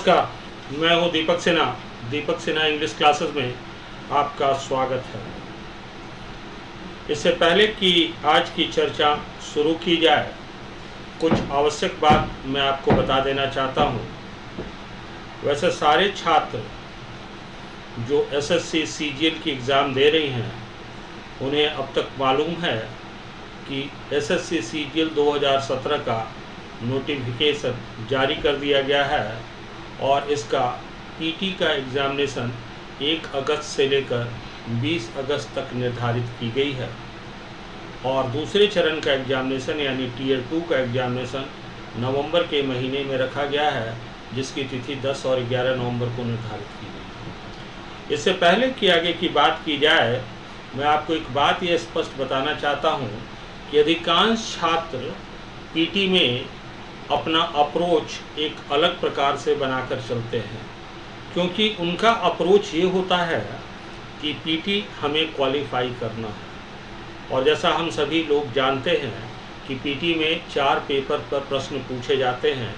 नमस्कार, मैं हूं दीपक सिन्हा इंग्लिश क्लासेस में आपका स्वागत है। इससे पहले कि आज की चर्चा शुरू की जाए, कुछ आवश्यक बात मैं आपको बता देना चाहता हूं। वैसे सारे छात्र जो एसएससी सीजीएल की एग्ज़ाम दे रही हैं, उन्हें अब तक मालूम है कि एसएससी सीजीएल 2017 का नोटिफिकेशन जारी कर दिया गया है और इसका पीटी का एग्ज़ामिनेशन 1 अगस्त से लेकर 20 अगस्त तक निर्धारित की गई है और दूसरे चरण का एग्ज़ामिनेशन यानी टीयर 2 का एग्ज़ामिनेशन नवंबर के महीने में रखा गया है, जिसकी तिथि 10 और 11 नवंबर को निर्धारित की गई है। इससे पहले कि आगे की बात की जाए, मैं आपको एक बात यह स्पष्ट बताना चाहता हूँ कि अधिकांश छात्र पीटी में अपना अप्रोच एक अलग प्रकार से बनाकर चलते हैं, क्योंकि उनका अप्रोच ये होता है कि पीटी हमें क्वालिफाई करना है। और जैसा हम सभी लोग जानते हैं कि पीटी में 4 पेपर पर प्रश्न पूछे जाते हैं,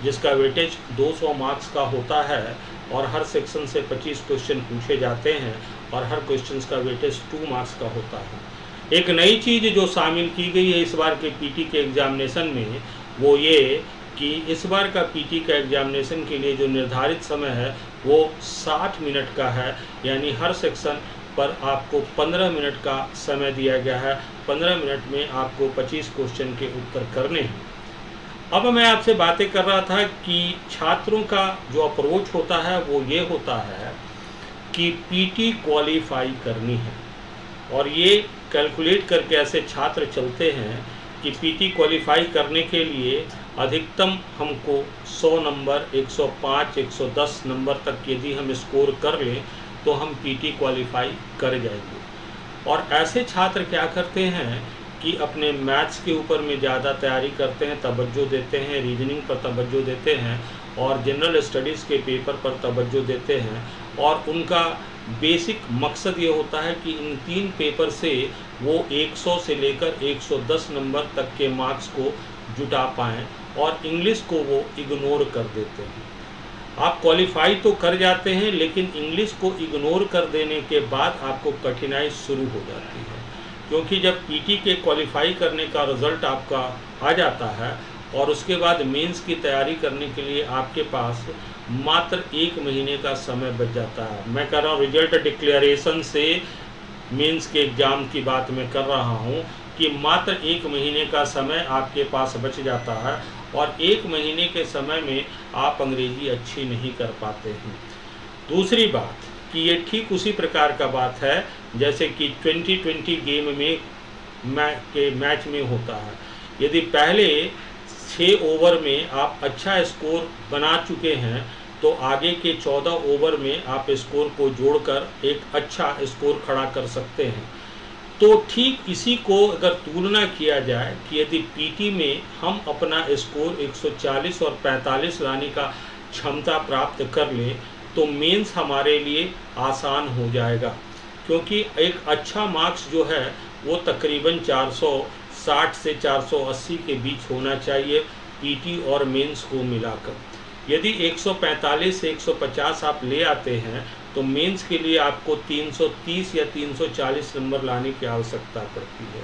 जिसका वेटेज 200 मार्क्स का होता है और हर सेक्शन से 25 क्वेश्चन पूछे जाते हैं और हर क्वेश्चन का वेटेज 2 मार्क्स का होता है। एक नई चीज़ जो शामिल की गई है इस बार के पीटी के एग्ज़ामिनेशन में, वो ये कि इस बार का पीटी का एग्ज़ामिनेशन के लिए जो निर्धारित समय है वो 60 मिनट का है, यानी हर सेक्शन पर आपको 15 मिनट का समय दिया गया है। 15 मिनट में आपको 25 क्वेश्चन के उत्तर करने हैं। अब मैं आपसे बातें कर रहा था कि छात्रों का जो अप्रोच होता है वो ये होता है कि पीटी क्वालिफाई करनी है, और ये कैलकुलेट करके ऐसे छात्र चलते हैं कि पीटी क्वालिफाई करने के लिए अधिकतम हमको 100 नंबर, 105, 110 नंबर तक यदि हम स्कोर कर लें तो हम पीटी क्वालिफाई कर जाएंगे। और ऐसे छात्र क्या करते हैं कि अपने मैथ्स के ऊपर में ज़्यादा तैयारी करते हैं, तवज्जो देते हैं, रीजनिंग पर तवज्जो देते हैं और जनरल स्टडीज़ के पेपर पर तवज्जो देते हैं। और उनका बेसिक मकसद ये होता है कि इन 3 पेपर से वो 100 से लेकर 110 नंबर तक के मार्क्स को जुटा पाएँ और इंग्लिश को वो इग्नोर कर देते हैं। आप क्वालिफाई तो कर जाते हैं, लेकिन इंग्लिश को इग्नोर कर देने के बाद आपको कठिनाई शुरू हो जाती है, क्योंकि जब पीटी के क्वालिफाई करने का रिज़ल्ट आपका आ जाता है और उसके बाद मेंस की तैयारी करने के लिए आपके पास मात्र 1 महीने का समय बच जाता है। मैं कह रहा हूँ रिजल्ट डिक्लेरेशन से मेंस के एग्ज़ाम की बात मैं कर रहा हूँ कि मात्र 1 महीने का समय आपके पास बच जाता है और 1 महीने के समय में आप अंग्रेजी अच्छी नहीं कर पाते हैं। दूसरी बात कि ये ठीक उसी प्रकार का बात है जैसे कि 2020 गेम में मैच में होता है। यदि पहले 6 ओवर में आप अच्छा स्कोर बना चुके हैं तो आगे के 14 ओवर में आप स्कोर को जोड़कर एक अच्छा स्कोर खड़ा कर सकते हैं। तो ठीक इसी को अगर तुलना किया जाए कि यदि पीटी में हम अपना स्कोर 140 और 45 लाने का क्षमता प्राप्त कर लें तो मेंस हमारे लिए आसान हो जाएगा, क्योंकि एक अच्छा मार्क्स जो है वो तकरीबन 460 से 480 के बीच होना चाहिए पीटी और मेंस को मिलाकर। यदि 145 से 150 आप ले आते हैं तो मेंस के लिए आपको 330 या 340 नंबर लाने की आवश्यकता पड़ती है।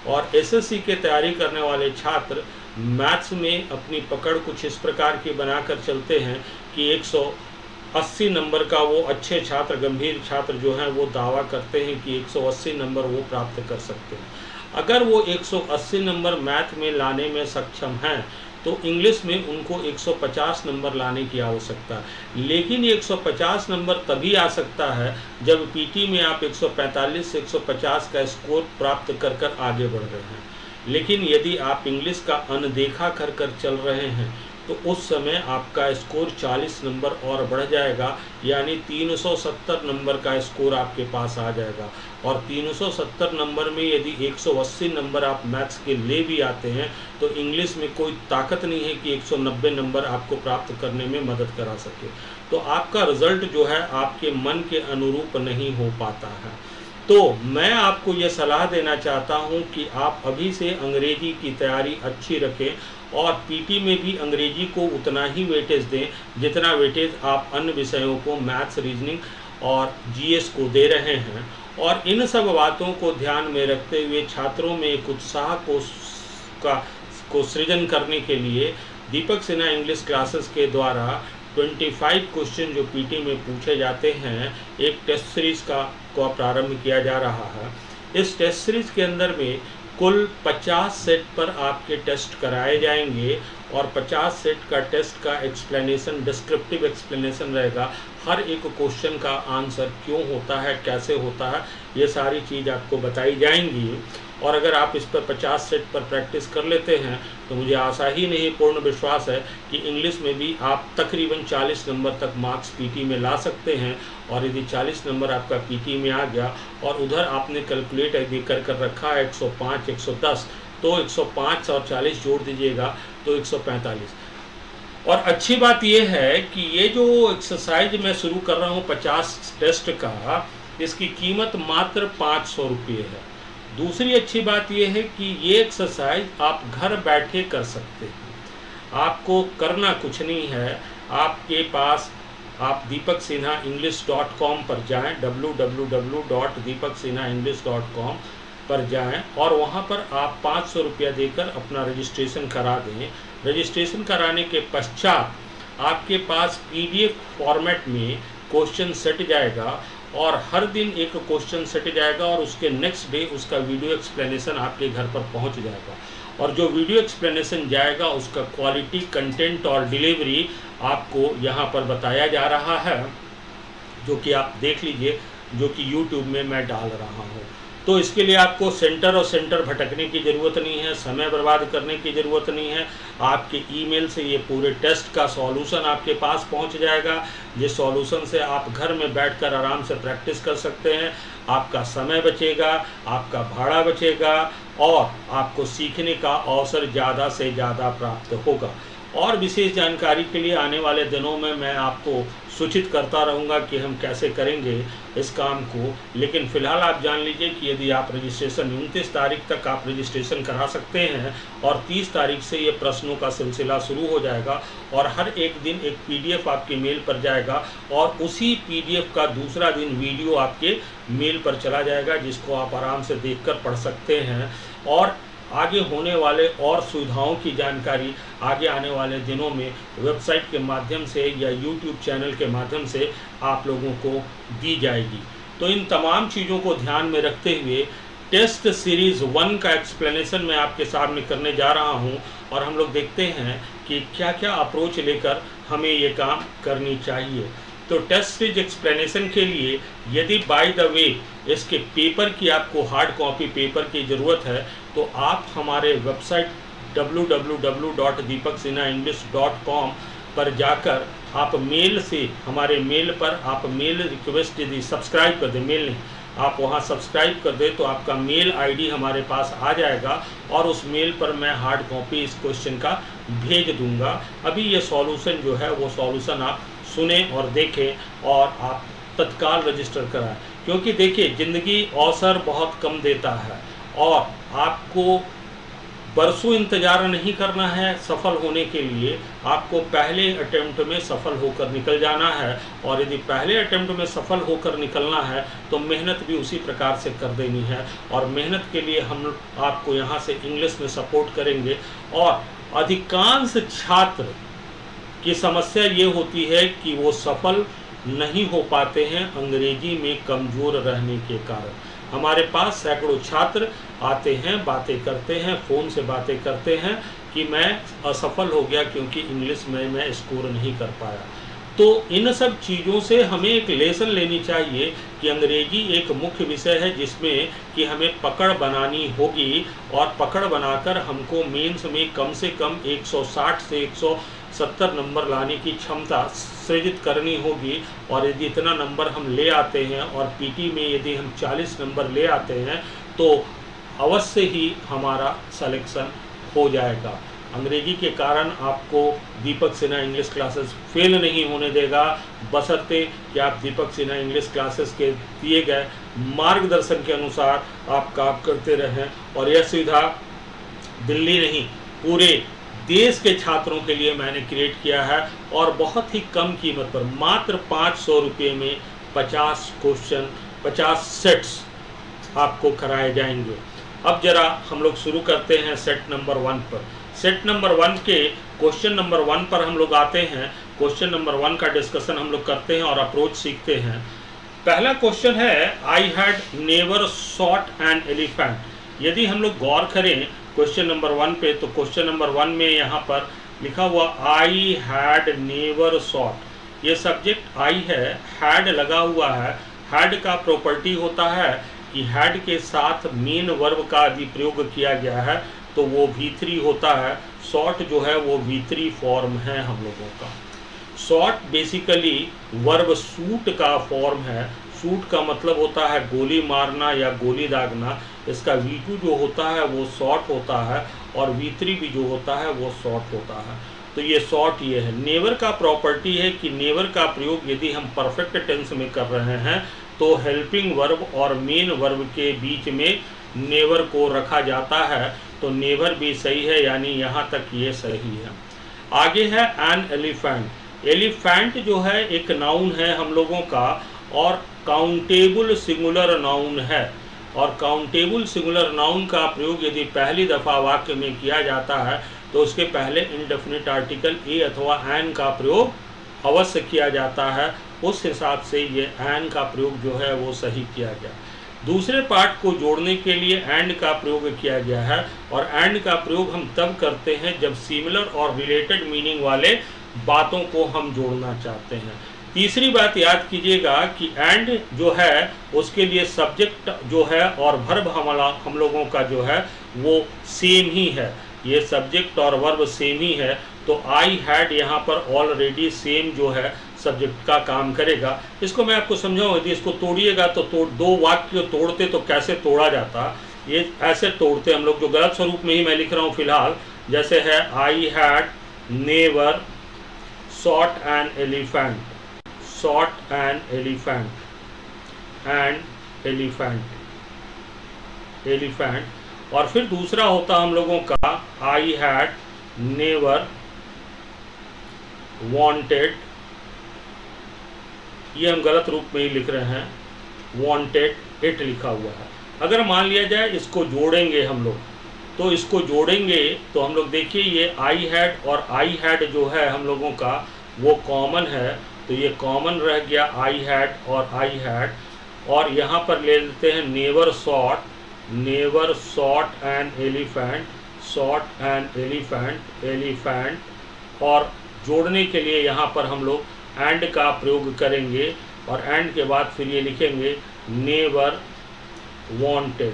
और एसएससी के तैयारी करने वाले छात्र मैथ्स में अपनी पकड़ कुछ इस प्रकार की बनाकर चलते हैं कि 180 नंबर का वो अच्छे छात्र, गंभीर छात्र जो हैं वो दावा करते हैं कि 180 नंबर वो प्राप्त कर सकते हैं। अगर वो 180 नंबर मैथ में लाने में सक्षम हैं तो इंग्लिश में उनको 150 नंबर लाने की आवश्यकता है। लेकिन 150 नंबर तभी आ सकता है जब पीटी में आप 145 से 150 का स्कोर प्राप्त कर कर आगे बढ़ रहे हैं। लेकिन यदि आप इंग्लिश का अनदेखा कर कर चल रहे हैं तो उस समय आपका स्कोर 40 नंबर और बढ़ जाएगा, यानी 370 नंबर का स्कोर आपके पास आ जाएगा। और 370 नंबर में यदि 180 नंबर आप मैथ्स के ले भी आते हैं तो इंग्लिश में कोई ताकत नहीं है कि 190 नंबर आपको प्राप्त करने में मदद करा सके। तो आपका रिज़ल्ट जो है आपके मन के अनुरूप नहीं हो पाता है। तो मैं आपको ये सलाह देना चाहता हूँ कि आप अभी से अंग्रेजी की तैयारी अच्छी रखें और पीटी में भी अंग्रेजी को उतना ही वेटेज दें जितना वेटेज आप अन्य विषयों को, मैथ्स, रीजनिंग और जीएस को दे रहे हैं। और इन सब बातों को ध्यान में रखते हुए छात्रों में एक उत्साह को सृजन करने के लिए दीपक सिन्हा इंग्लिश क्लासेस के द्वारा 25 क्वेश्चन जो पीटी में पूछे जाते हैं, एक टेस्ट सीरीज का प्रारंभ किया जा रहा है। इस टेस्ट सीरीज के अंदर में कुल 50 सेट पर आपके टेस्ट कराए जाएंगे और 50 सेट का टेस्ट का एक्सप्लेनेशन, डिस्क्रिप्टिव एक्सप्लेनेशन रहेगा। हर एक क्वेश्चन का आंसर क्यों होता है, कैसे होता है, ये सारी चीज़ आपको बताई जाएंगी। और अगर आप इस पर 50 सेट पर प्रैक्टिस कर लेते हैं तो मुझे आशा ही नहीं, पूर्ण विश्वास है कि इंग्लिश में भी आप तकरीबन 40 नंबर तक मार्क्स पीटी में ला सकते हैं। और यदि 40 नंबर आपका पीटी में आ गया और उधर आपने कैलकुलेट यदि कर रखा है 105, 110, तो 105 और 40 जोड़ दीजिएगा तो 145। और अच्छी बात यह है कि ये जो एक्सरसाइज मैं शुरू कर रहा हूँ 50 टेस्ट का, इसकी कीमत मात्र 500 रुपये है। दूसरी अच्छी बात यह है कि ये एक्सरसाइज आप घर बैठे कर सकते हैं। आपको करना कुछ नहीं है, आपके पास आप deepaksinhaenglish.com पर जाएं, www.deepaksinhaenglish.com पर जाएं और वहां पर आप 500 रुपया देकर अपना रजिस्ट्रेशन करा दें। रजिस्ट्रेशन कराने के पश्चात आपके पास पीडीएफ फॉर्मेट में क्वेश्चन सेट जाएगा और हर दिन एक क्वेश्चन सेट जाएगा और उसके नेक्स्ट डे उसका वीडियो एक्सप्लेनेशन आपके घर पर पहुंच जाएगा। और जो वीडियो एक्सप्लेनेशन जाएगा उसका क्वालिटी, कंटेंट और डिलीवरी आपको यहाँ पर बताया जा रहा है, जो कि आप देख लीजिए, जो कि यूट्यूब में मैं डाल रहा हूँ। तो इसके लिए आपको सेंटर भटकने की ज़रूरत नहीं है, समय बर्बाद करने की ज़रूरत नहीं है। आपके ईमेल से ये पूरे टेस्ट का सॉल्यूशन आपके पास पहुंच जाएगा, जिस सॉल्यूशन से आप घर में बैठकर आराम से प्रैक्टिस कर सकते हैं। आपका समय बचेगा, आपका भाड़ा बचेगा और आपको सीखने का अवसर ज़्यादा से ज़्यादा प्राप्त होगा। और विशेष जानकारी के लिए आने वाले दिनों में मैं आपको सूचित करता रहूँगा कि हम कैसे करेंगे इस काम को। लेकिन फ़िलहाल आप जान लीजिए कि यदि आप रजिस्ट्रेशन 29 तारीख तक आप रजिस्ट्रेशन करा सकते हैं और 30 तारीख से ये प्रश्नों का सिलसिला शुरू हो जाएगा और हर एक दिन एक पीडीएफ आपके मेल पर जाएगा और उसी पीडीएफ का दूसरा दिन वीडियो आपके मेल पर चला जाएगा, जिसको आप आराम से देखकर पढ़ सकते हैं। और आगे होने वाले और सुविधाओं की जानकारी आगे आने वाले दिनों में वेबसाइट के माध्यम से या यूट्यूब चैनल के माध्यम से आप लोगों को दी जाएगी। तो इन तमाम चीज़ों को ध्यान में रखते हुए टेस्ट सीरीज़ 1 का एक्सप्लेनेशन मैं आपके सामने करने जा रहा हूं और हम लोग देखते हैं कि क्या क्या अप्रोच लेकर हमें ये काम करनी चाहिए। तो टेस्ट सीरीज एक्सप्लेनेशन के लिए यदि बाय द वे इसके पेपर की आपको हार्ड कॉपी पेपर की ज़रूरत है तो आप हमारे वेबसाइट www.deepaksinhaenglish.com पर जाकर आप मेल से, हमारे मेल पर आप मेल रिक्वेस्ट यदि सब्सक्राइब कर दें, मेल नहीं, आप वहां सब्सक्राइब कर दें तो आपका मेल आईडी हमारे पास आ जाएगा और उस मेल पर मैं हार्ड कॉपी इस क्वेश्चन का भेज दूंगा। अभी ये सॉल्यूशन जो है वो सॉल्यूशन आप सुने और देखें और आप तत्काल रजिस्टर कराएं, क्योंकि देखिए ज़िंदगी अवसर बहुत कम देता है और आपको बरसों इंतज़ार नहीं करना है सफल होने के लिए। आपको पहले अटेम्प्ट में सफल होकर निकल जाना है और यदि पहले अटेम्प्ट में सफल होकर निकलना है तो मेहनत भी उसी प्रकार से कर देनी है। और मेहनत के लिए हम आपको यहाँ से इंग्लिश में सपोर्ट करेंगे। और अधिकांश छात्र की समस्या ये होती है कि वो सफल नहीं हो पाते हैं अंग्रेजी में कमज़ोर रहने के कारण। हमारे पास सैकड़ों छात्र आते हैं, बातें करते हैं, फ़ोन से बातें करते हैं कि मैं असफल हो गया क्योंकि इंग्लिश में मैं स्कोर नहीं कर पाया। तो इन सब चीज़ों से हमें एक लेसन लेनी चाहिए कि अंग्रेजी एक मुख्य विषय है जिसमें कि हमें पकड़ बनानी होगी और पकड़ बनाकर हमको मेंस में कम से कम 160 से 170 नंबर लाने की क्षमता सृजित करनी होगी। और यदि इतना नंबर हम ले आते हैं और पीटी में यदि हम 40 नंबर ले आते हैं तो अवश्य ही हमारा सिलेक्शन हो जाएगा। अंग्रेजी के कारण आपको दीपक सिन्हा इंग्लिश क्लासेस फेल नहीं होने देगा, बशर्ते कि आप दीपक सिन्हा इंग्लिश क्लासेस के दिए गए मार्गदर्शन के अनुसार आप काम करते रहें। और यह सुविधा दिल्ली नहीं, पूरे देश के छात्रों के लिए मैंने क्रिएट किया है, और बहुत ही कम कीमत पर मात्र 500 रुपये में 50 क्वेश्चन 50 सेट्स आपको कराए जाएंगे। अब जरा हम लोग शुरू करते हैं सेट नंबर 1 पर। सेट नंबर 1 के क्वेश्चन नंबर 1 पर हम लोग आते हैं। क्वेश्चन नंबर 1 का डिस्कशन हम लोग करते हैं और अप्रोच सीखते हैं। पहला क्वेश्चन है, आई had never shot an elephant. यदि हम लोग गौर करें क्वेश्चन नंबर 1 पे, तो क्वेश्चन नंबर 1 में यहाँ पर लिखा हुआ आई हैड नेवर शॉट। ये सब्जेक्ट आई है, हैड लगा हुआ है। हैड का प्रॉपर्टी होता है कि हैड के साथ मेन वर्ब का यदि प्रयोग किया गया है तो वो V3 होता है। शॉट जो है वो V3 फॉर्म है हम लोगों का। शॉट बेसिकली वर्ब शूट का फॉर्म है। शूट का मतलब होता है गोली मारना या गोली दागना। इसका V2 जो होता है वो शॉट होता है, और V3 भी जो होता है वो शॉट होता है। तो ये शॉट ये है। नेवर का प्रॉपर्टी है कि नेवर का प्रयोग यदि हम परफेक्ट टेंस में कर रहे हैं तो हेल्पिंग वर्ब और मेन वर्ब के बीच में नेवर को रखा जाता है। तो नेवर भी सही है, यानी यहाँ तक ये सही है। आगे है एन एलिफेंट। एलिफेंट जो है एक नाउन है हम लोगों का, और काउंटेबल सिंगुलर नाउन है। और काउंटेबल सिंगुलर नाउन का प्रयोग यदि पहली दफ़ा वाक्य में किया जाता है तो उसके पहले इंडेफिनिट आर्टिकल ए अथवा एन का प्रयोग अवश्य किया जाता है। उस हिसाब से ये एन का प्रयोग जो है वो सही किया गया। दूसरे पार्ट को जोड़ने के लिए एंड का प्रयोग किया गया है, और एंड का प्रयोग हम तब करते हैं जब सिमिलर और रिलेटेड मीनिंग वाले बातों को हम जोड़ना चाहते हैं। तीसरी बात याद कीजिएगा कि एंड जो है उसके लिए सब्जेक्ट जो है और वर्ब हम लोगों का जो है वो सेम ही है। ये सब्जेक्ट और वर्ब सेम ही है। तो आई हैड यहाँ पर ऑलरेडी सेम जो है सब्जेक्ट का काम करेगा। इसको मैं आपको समझाऊँ, यदि इसको तोड़िएगा तो दो वाक्य तोड़ते तो कैसे तोड़ा जाता, ये ऐसे तोड़ते हम लोग, जो गलत स्वरूप में ही मैं लिख रहा हूँ फिलहाल। जैसे है आई had never shot an elephant, shot an elephant, and elephant. और फिर दूसरा होता हम लोगों का आई हैड नेवर वांटेड, ये हम गलत रूप में ही लिख रहे हैं, वांटेड इट लिखा हुआ है। अगर मान लिया जाए इसको जोड़ेंगे हम लोग, तो इसको जोड़ेंगे तो हम लोग देखिए ये आई हैड और आई हैड जो है हम लोगों का वो कॉमन है। तो ये कॉमन रह गया आई हैड और आई हैड। और यहाँ पर ले लेते हैं never shot an elephant, shot an elephant. और जोड़ने के लिए यहाँ पर हम लोग एंड का प्रयोग करेंगे, और एंड के बाद फिर ये लिखेंगे नेवर वांटेड।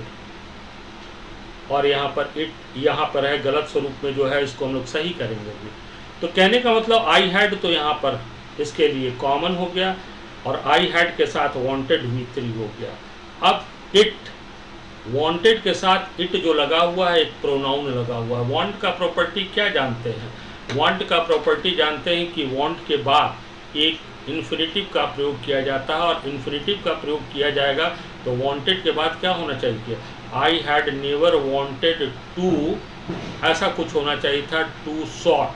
और यहाँ पर इट यहाँ पर है गलत स्वरूप में जो है, इसको हम लोग सही करेंगे। तो कहने का मतलब आई हैड तो यहाँ पर इसके लिए कॉमन हो गया, और आई हैड के साथ वांटेड V3 हो गया। अब इट, वांटेड के साथ इट जो लगा हुआ है एक प्रोनाउन लगा हुआ है। वांट का प्रॉपर्टी क्या जानते हैं? वांट का प्रॉपर्टी जानते हैं कि वांट के बाद एक इन्फिनिटिव का प्रयोग किया जाता है, और इन्फिनिटिव का प्रयोग किया जाएगा तो वांटेड के बाद क्या होना चाहिए? I had never wanted to, ऐसा कुछ होना चाहिए था, टू शॉट।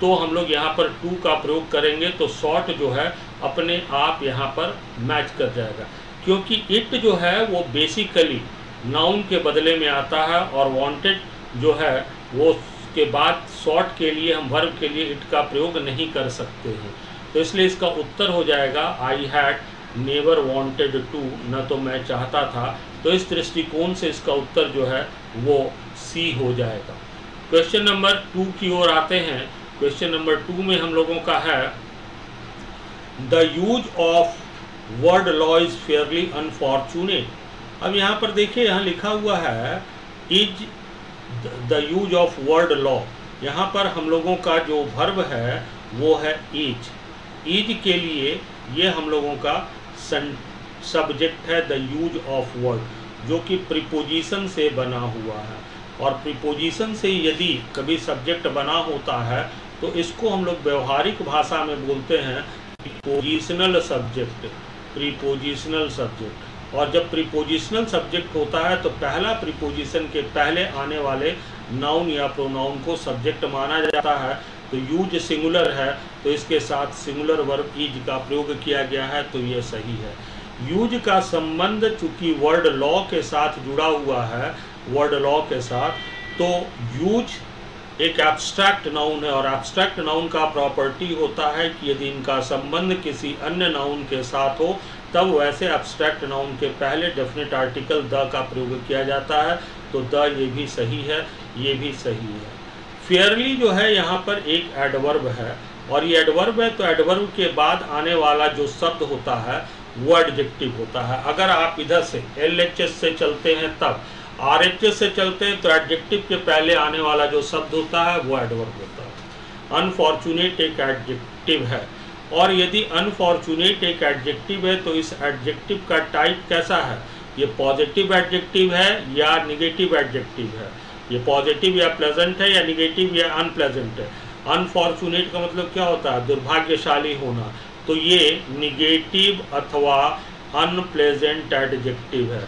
तो हम लोग यहाँ पर टू का प्रयोग करेंगे तो शॉट जो है अपने आप यहाँ पर मैच कर जाएगा, क्योंकि इट जो है वो बेसिकली नाउन के बदले में आता है, और वांटेड जो है वो के बाद शॉट के लिए हम वर्ब के लिए इट का प्रयोग नहीं कर सकते हैं। तो इसलिए इसका उत्तर हो जाएगा I had never wanted to, न तो मैं चाहता था। तो इस दृष्टिकोण से इसका उत्तर जो है वो सी हो जाएगा। क्वेश्चन नंबर 2 की ओर आते हैं। क्वेश्चन नंबर 2 में हम लोगों का है the use of word law is fairly unfortunate. अब यहाँ पर देखिए, यहाँ लिखा हुआ है is the use of word law. यहाँ पर हम लोगों का जो वर्ब है वो है इज। इज के लिए ये हम लोगों का सब्जेक्ट है द यूज ऑफ वर्ड, जो कि प्रीपोजिशन से बना हुआ है। और प्रीपोजिशन से यदि कभी सब्जेक्ट बना होता है तो इसको हम लोग व्यवहारिक भाषा में बोलते हैं प्रीपोजिशनल सब्जेक्ट, प्रीपोजिशनल सब्जेक्ट। और जब प्रीपोजिशनल सब्जेक्ट होता है तो पहला प्रीपोजिशन के पहले आने वाले नाउन या प्रोनाउन को सब्जेक्ट माना जाता है। तो यूज सिंगुलर है तो इसके साथ सिंगुलर वर्ब इज का प्रयोग किया गया है, तो ये सही है। यूज का संबंध चूंकि वर्ड लॉ के साथ जुड़ा हुआ है, वर्ड लॉ के साथ, तो यूज एक एब्स्ट्रैक्ट नाउन है और एब्स्ट्रैक्ट नाउन का प्रॉपर्टी होता है कि यदि इनका संबंध किसी अन्य नाउन के साथ हो तब वैसे एब्स्ट्रैक्ट नाउन के पहले डेफिनेट आर्टिकल द का प्रयोग किया जाता है। तो द ये भी सही है, ये भी सही है। फेयरली जो है यहाँ पर एक एडवर्ब है और ये एडवर्ब है, तो एडवर्ब के बाद आने वाला जो शब्द होता है वो एडजेक्टिव होता है। अगर आप इधर से LHS से चलते हैं तब, RHS से चलते हैं तो एडजेक्टिव के पहले आने वाला जो शब्द होता है वो एडवर्ब होता है। अनफॉर्चुनेट एक एडजेक्टिव है और यदि अनफॉर्चुनेट एक एडजेक्टिव है तो इस एडजेक्टिव का टाइप कैसा है? ये पॉजिटिव एडजेक्टिव है या निगेटिव एडजेक्टिव है? ये पॉजिटिव या प्लेजेंट है या निगेटिव या अनप्लेजेंट है? अनफॉर्चुनेट का मतलब क्या होता है? दुर्भाग्यशाली होना। तो ये निगेटिव अथवा अनप्लेजेंट एडजेक्टिव है।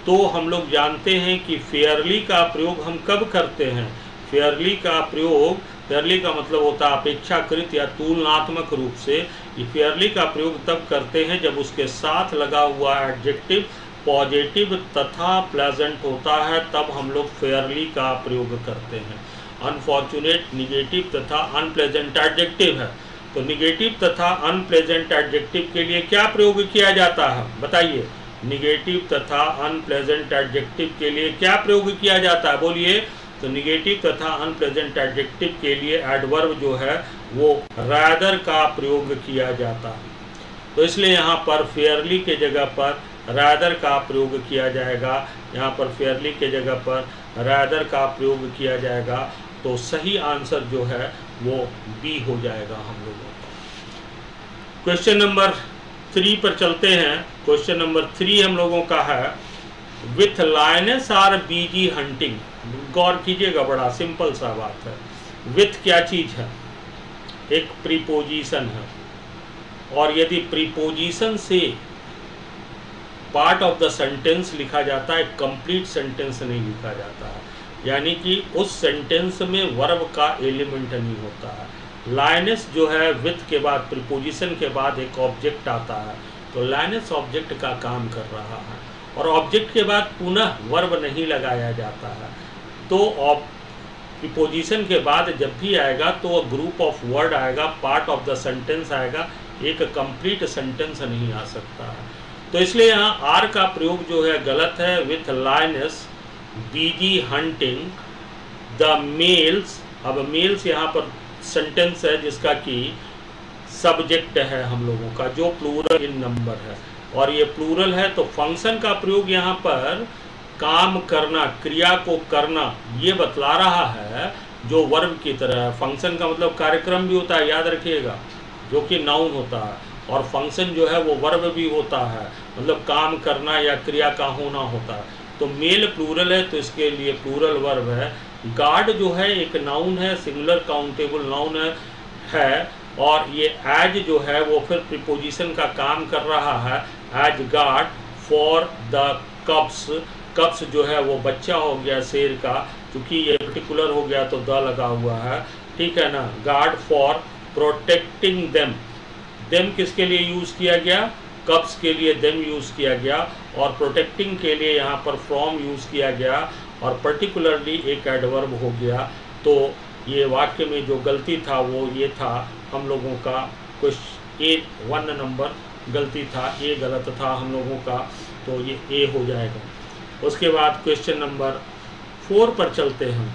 तो हम लोग जानते हैं कि फेयरली का प्रयोग हम कब करते हैं? फेयरली का प्रयोग, फेयरली का मतलब होता है अपेक्षाकृत या तुलनात्मक रूप से। ये फेयरली का प्रयोग तब करते हैं जब उसके साथ लगा हुआ एडजेक्टिव पॉजिटिव तथा प्लेजेंट होता है, तब हम लोग फेयरली का प्रयोग करते हैं। अनफॉर्चुनेट निगेटिव तथा अनप्लेजेंट एडजेक्टिव है, तो निगेटिव तथा अनप्लेजेंट एडजेक्टिव के लिए क्या प्रयोग किया जाता है? बताइए, निगेटिव तथा अनप्लेजेंट एडजेक्टिव के लिए क्या प्रयोग किया जाता है? बोलिए। तो निगेटिव तथा अनप्लेजेंट एडजेक्टिव के लिए एडवर्ब जो है वो रादर का प्रयोग किया जाता है। तो इसलिए यहाँ पर फेयरली के जगह पर रादर का प्रयोग किया जाएगा, यहाँ पर फेयरली के जगह पर रादर का प्रयोग किया जाएगा। तो सही आंसर जो है वो बी हो जाएगा हम लोगों का। क्वेश्चन नंबर 3 पर चलते हैं। क्वेश्चन नंबर 3 हम लोगों का है, with lioness are busy hunting. गौर कीजिएगा, बड़ा सिंपल सा बात है। विथ क्या चीज है? एक प्रीपोजिशन है और यदि प्रीपोजिशन से पार्ट ऑफ द सेंटेंस लिखा जाता है, कंप्लीट सेंटेंस नहीं लिखा जाता है, यानी कि उस सेंटेंस में वर्ब का एलिमेंट नहीं होता है। लायनेस जो है विथ के बाद, प्रीपोजिशन के बाद एक ऑब्जेक्ट आता है, तो लायनेस ऑब्जेक्ट का काम कर रहा है और ऑब्जेक्ट के बाद पुनः वर्ब नहीं लगाया जाता है। तो प्रीपोजिशन के बाद जब भी आएगा तो ग्रुप ऑफ वर्ड आएगा, पार्ट ऑफ द सेंटेंस आएगा, एक कंप्लीट सेंटेंस नहीं आ सकता है। तो इसलिए यहाँ आर का प्रयोग जो है गलत है। With lioness busy hunting the males. अब मेल्स यहाँ पर सेंटेंस है जिसका कि सब्जेक्ट है हम लोगों का, जो प्लूरल इन नंबर है और ये प्लूरल है, तो फंक्शन का प्रयोग यहाँ पर काम करना, क्रिया को करना, ये बतला रहा है जो वर्ब की तरह है। फंक्शन का मतलब कार्यक्रम भी होता है, याद रखिएगा, जो कि नाउन होता है, और फंक्शन जो है वो वर्ब भी होता है, मतलब काम करना या क्रिया का होना होता है। तो मेल प्लूरल है तो इसके लिए प्लूरल वर्ब है। गार्ड जो है एक नाउन है, सिंगुलर काउंटेबल नाउन है और ये एज जो है वो फिर प्रीपोजिशन का काम कर रहा है। As guard for the cubs. Cubs जो है वो बच्चा हो गया शेर का, क्योंकि ये पर्टिकुलर हो गया तो द लगा हुआ है, ठीक है ना। Guard for protecting them. Them किसके लिए यूज़ किया गया? कब्स के लिए देम यूज़ किया गया और प्रोटेक्टिंग के लिए यहाँ पर फ्रॉम यूज़ किया गया और पर्टिकुलरली एक एडवर्ब हो गया। तो ये वाक्य में जो गलती था वो ये था हम लोगों का, क्वेश्चन ए 1 नंबर गलती था, ए गलत था हम लोगों का, तो ये ए हो जाएगा। उसके बाद क्वेश्चन नंबर 4 पर चलते हैं।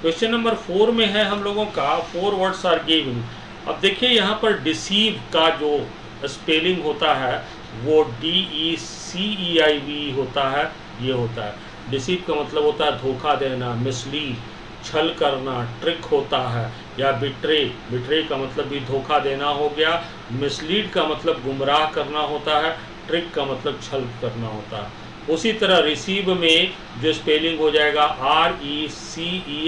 क्वेश्चन नंबर 4 में है हम लोगों का 4 वर्ड्स आर गिवन। अब देखिए यहाँ पर डिसीव का जो स्पेलिंग होता है वो DECEIV होता है, ये होता है। डिसीव का मतलब होता है धोखा देना, मिसलीड, छल करना, ट्रिक होता है, या बिट्रे। बिट्रे का मतलब भी धोखा देना हो गया। मिसलीड का मतलब गुमराह करना होता है, ट्रिक का मतलब छल करना होता है। उसी तरह रिसीव में जो स्पेलिंग हो जाएगा RECEIVE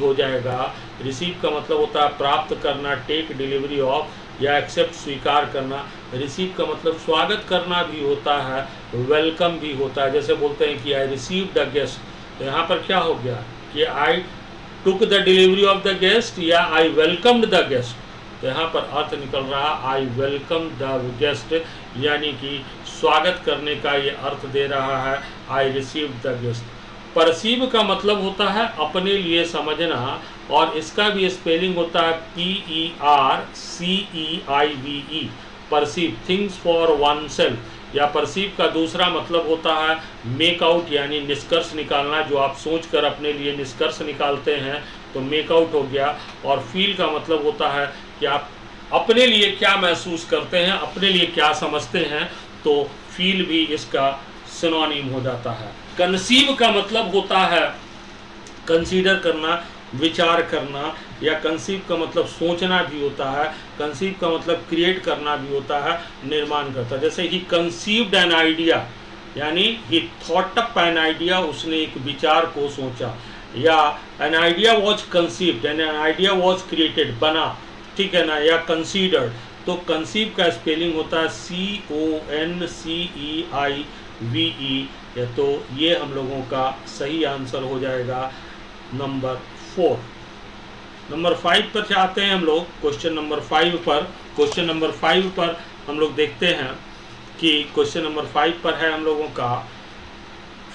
हो जाएगा। रिसीव का मतलब होता है प्राप्त करना, टेक डिलीवरी ऑफ, या एक्सेप्ट स्वीकार करना। रिसीव का मतलब स्वागत करना भी होता है, वेलकम भी होता है। जैसे बोलते हैं कि आई रिसीव्ड अ गेस्ट, तो यहाँ पर क्या हो गया कि I took the delivery of the guest या आई वेलकम्ड द गेस्ट। तो यहाँ पर अर्थ निकल रहा आई वेलकम द गेस्ट, यानी कि स्वागत करने का ये अर्थ दे रहा है I receive the guest. Perceive का मतलब होता है अपने लिए समझना, और इसका भी स्पेलिंग होता है PERCEIVE, perceive, things for one self. या परसीव का दूसरा मतलब होता है मेक आउट, यानी निष्कर्ष निकालना। जो आप सोचकर अपने लिए निष्कर्ष निकालते हैं तो मेक आउट हो गया। और फील का मतलब होता है कि आप अपने लिए क्या महसूस करते हैं, अपने लिए क्या समझते हैं, तो फील भी इसका सिनोनिम हो जाता है। कंसीव का मतलब होता है कंसीडर करना, विचार करना, या कंसीव का मतलब सोचना भी होता है। कंसीव का मतलब क्रिएट करना भी होता है, निर्माण करता। जैसे ही कंसीव्ड एन आइडिया, यानी ही थॉट अप एन आइडिया, उसने एक विचार को सोचा। या an idea was conceived and an idea was created, बना, ठीक है ना। या कंसीडर्ड, तो कंसीव का स्पेलिंग होता है CONCEIVE। तो ये हम लोगों का सही आंसर हो जाएगा नंबर 4। नंबर 5 पर चाहते हैं हम लोग, क्वेश्चन नंबर 5 पर। क्वेश्चन नंबर 5 पर हम लोग देखते हैं कि क्वेश्चन नंबर 5 पर है हम लोगों का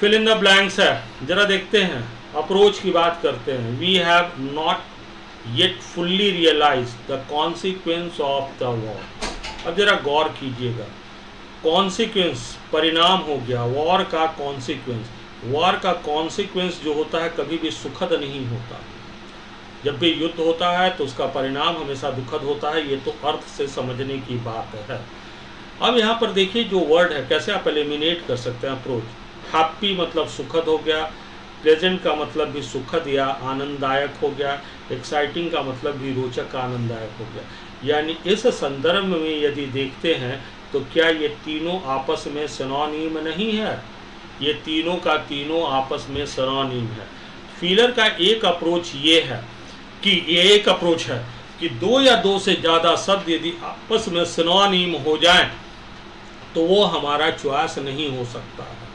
फिल इन द ब्लैंक्स है। जरा देखते हैं, अप्रोच की बात करते हैं। We have not yet fully realize the consequence of the war. अब जरा गौर कीजिएगा, कॉन्सिक्वेंस परिणाम हो गया, वॉर का कॉन्सिक्वेंस। वॉर का कॉन्सिक्वेंस जो होता है कभी भी सुखद नहीं होता। जब भी युद्ध होता है तो उसका परिणाम हमेशा दुखद होता है। ये तो अर्थ से समझने की बात है। अब यहाँ पर देखिए जो वर्ड है, कैसे आप एलिमिनेट कर सकते हैं अप्रोच। हैप्पी मतलब सुखद हो गया, प्लेजेंट का मतलब भी सुखद या आनंददायक हो गया, एक्साइटिंग का मतलब भी रोचक आनंददायक हो गया। यानी इस संदर्भ में यदि देखते हैं तो क्या ये तीनों आपस में सिनोनिम नहीं है? ये तीनों का तीनों आपस में सिनोनिम है। फीलर का एक अप्रोच ये है कि ये एक अप्रोच है कि दो या दो से ज़्यादा शब्द यदि आपस में सिनोनिम हो जाएं तो वो हमारा चॉइस नहीं हो सकता है।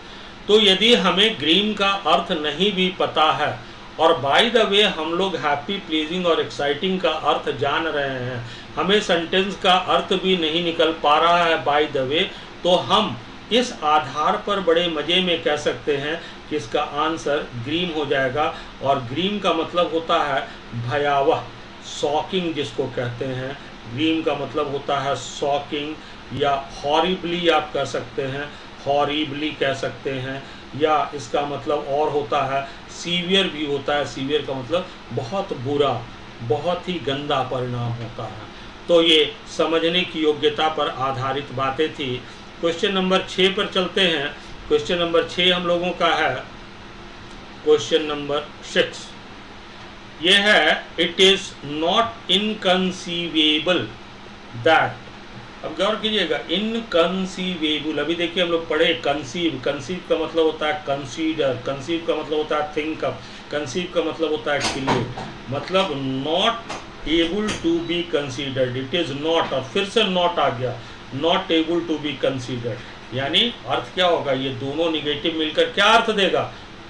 तो यदि हमें ग्रीम का अर्थ नहीं भी पता है और बाय द वे हम लोग हैप्पी, प्लीजिंग और एक्साइटिंग का अर्थ जान रहे हैं, हमें सेंटेंस का अर्थ भी नहीं निकल पा रहा है बाय द वे, तो हम इस आधार पर बड़े मज़े में कह सकते हैं कि इसका आंसर ग्रीम हो जाएगा। और ग्रीम का मतलब होता है भयावह, शॉकिंग जिसको कहते हैं। ग्रीम का मतलब होता है शॉकिंग, या हॉरिबली आप कह सकते हैं, हॉरिबली कह सकते हैं, या इसका मतलब और होता है सीवियर भी होता है। सीवियर का मतलब बहुत बुरा, बहुत ही गंदा परिणाम होता है। तो ये समझने की योग्यता पर आधारित बातें थी। क्वेश्चन नंबर 6 पर चलते हैं। क्वेश्चन नंबर 6 हम लोगों का है क्वेश्चन नंबर 6। ये है it is not inconceivable that. अब गौर कीजिएगा, इनकंसीवेबल, अभी देखिए हम लोग पढ़े कंसीव। कंसीव का मतलब होता है कंसीडर, कंसीव का मतलब होता है थिंक अप, कंसीव का मतलब होता है क्रिएट। मतलब not able to be considered, it is not, और फिर से नॉट आ गया, not able to be considered. यानी अर्थ क्या होगा, ये दोनों निगेटिव मिलकर क्या अर्थ देगा,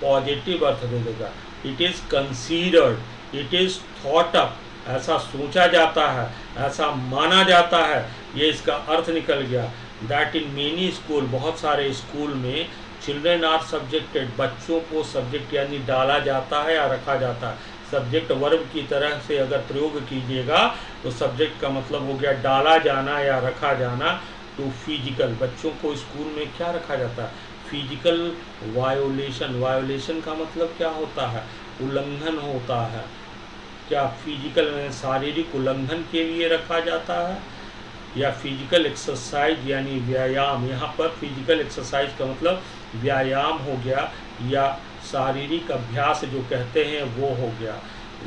पॉजिटिव अर्थ दे देगा। It is considered, it is thought up, ऐसा सोचा जाता है, ऐसा माना जाता है, ये इसका अर्थ निकल गया। दैट इन मेनी स्कूल, बहुत सारे स्कूल में चिल्ड्रेन आर सब्जेक्टेड, बच्चों को सब्जेक्ट यानी डाला जाता है या रखा जाता है। सब्जेक्ट वर्ब की तरह से अगर प्रयोग कीजिएगा तो सब्जेक्ट का मतलब हो गया डाला जाना या रखा जाना। टू फिजिकल, बच्चों को स्कूल में क्या रखा जाता है, फिजिकल वायोलेशन। वायोलेशन का मतलब क्या होता है, उल्लंघन होता है। क्या फिजिकल में शारीरिक उल्लंघन के लिए रखा जाता है, या फिजिकल एक्सरसाइज यानी व्यायाम। यहाँ पर फिजिकल एक्सरसाइज का मतलब व्यायाम हो गया, या शारीरिक अभ्यास जो कहते हैं वो हो गया।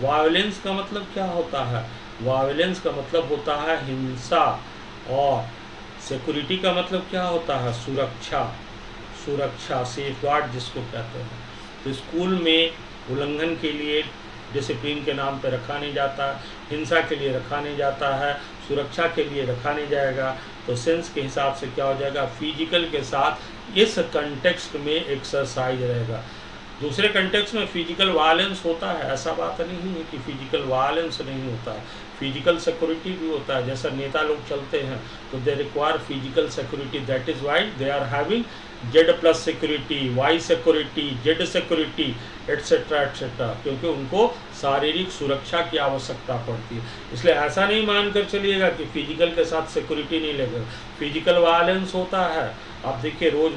वायोलेंस का मतलब क्या होता है, वायोलेंस का मतलब होता है हिंसा और सिक्योरिटी का मतलब क्या होता है? सुरक्षा, सुरक्षा, सेफ गार्ड जिसको कहते हैं। तो स्कूल में उल्लंघन के लिए डिसिप्लिन के नाम पे रखा नहीं जाता, हिंसा के लिए रखा नहीं जाता है, सुरक्षा के लिए रखा नहीं जाएगा। तो सेंस के हिसाब से क्या हो जाएगा? फिजिकल के साथ इस कंटेक्स्ट में एक्सरसाइज रहेगा। दूसरे कंटेक्स्ट में फिजिकल वायलेंस होता है, ऐसा बात नहीं है कि फिजिकल वायलेंस नहीं होता है, फिजिकल सिक्योरिटी भी होता है। जैसा नेता लोग चलते हैं तो they require physical security, that is why they are having Z+ security, Y security, Z security, etcetera etcetera, क्योंकि उनको शारीरिक सुरक्षा की आवश्यकता पड़ती है। इसलिए ऐसा नहीं मानकर चलिएगा कि फिजिकल के साथ सिक्योरिटी नहीं लगेगा। फिजिकल वायलेंस होता है, आप देखिए रोज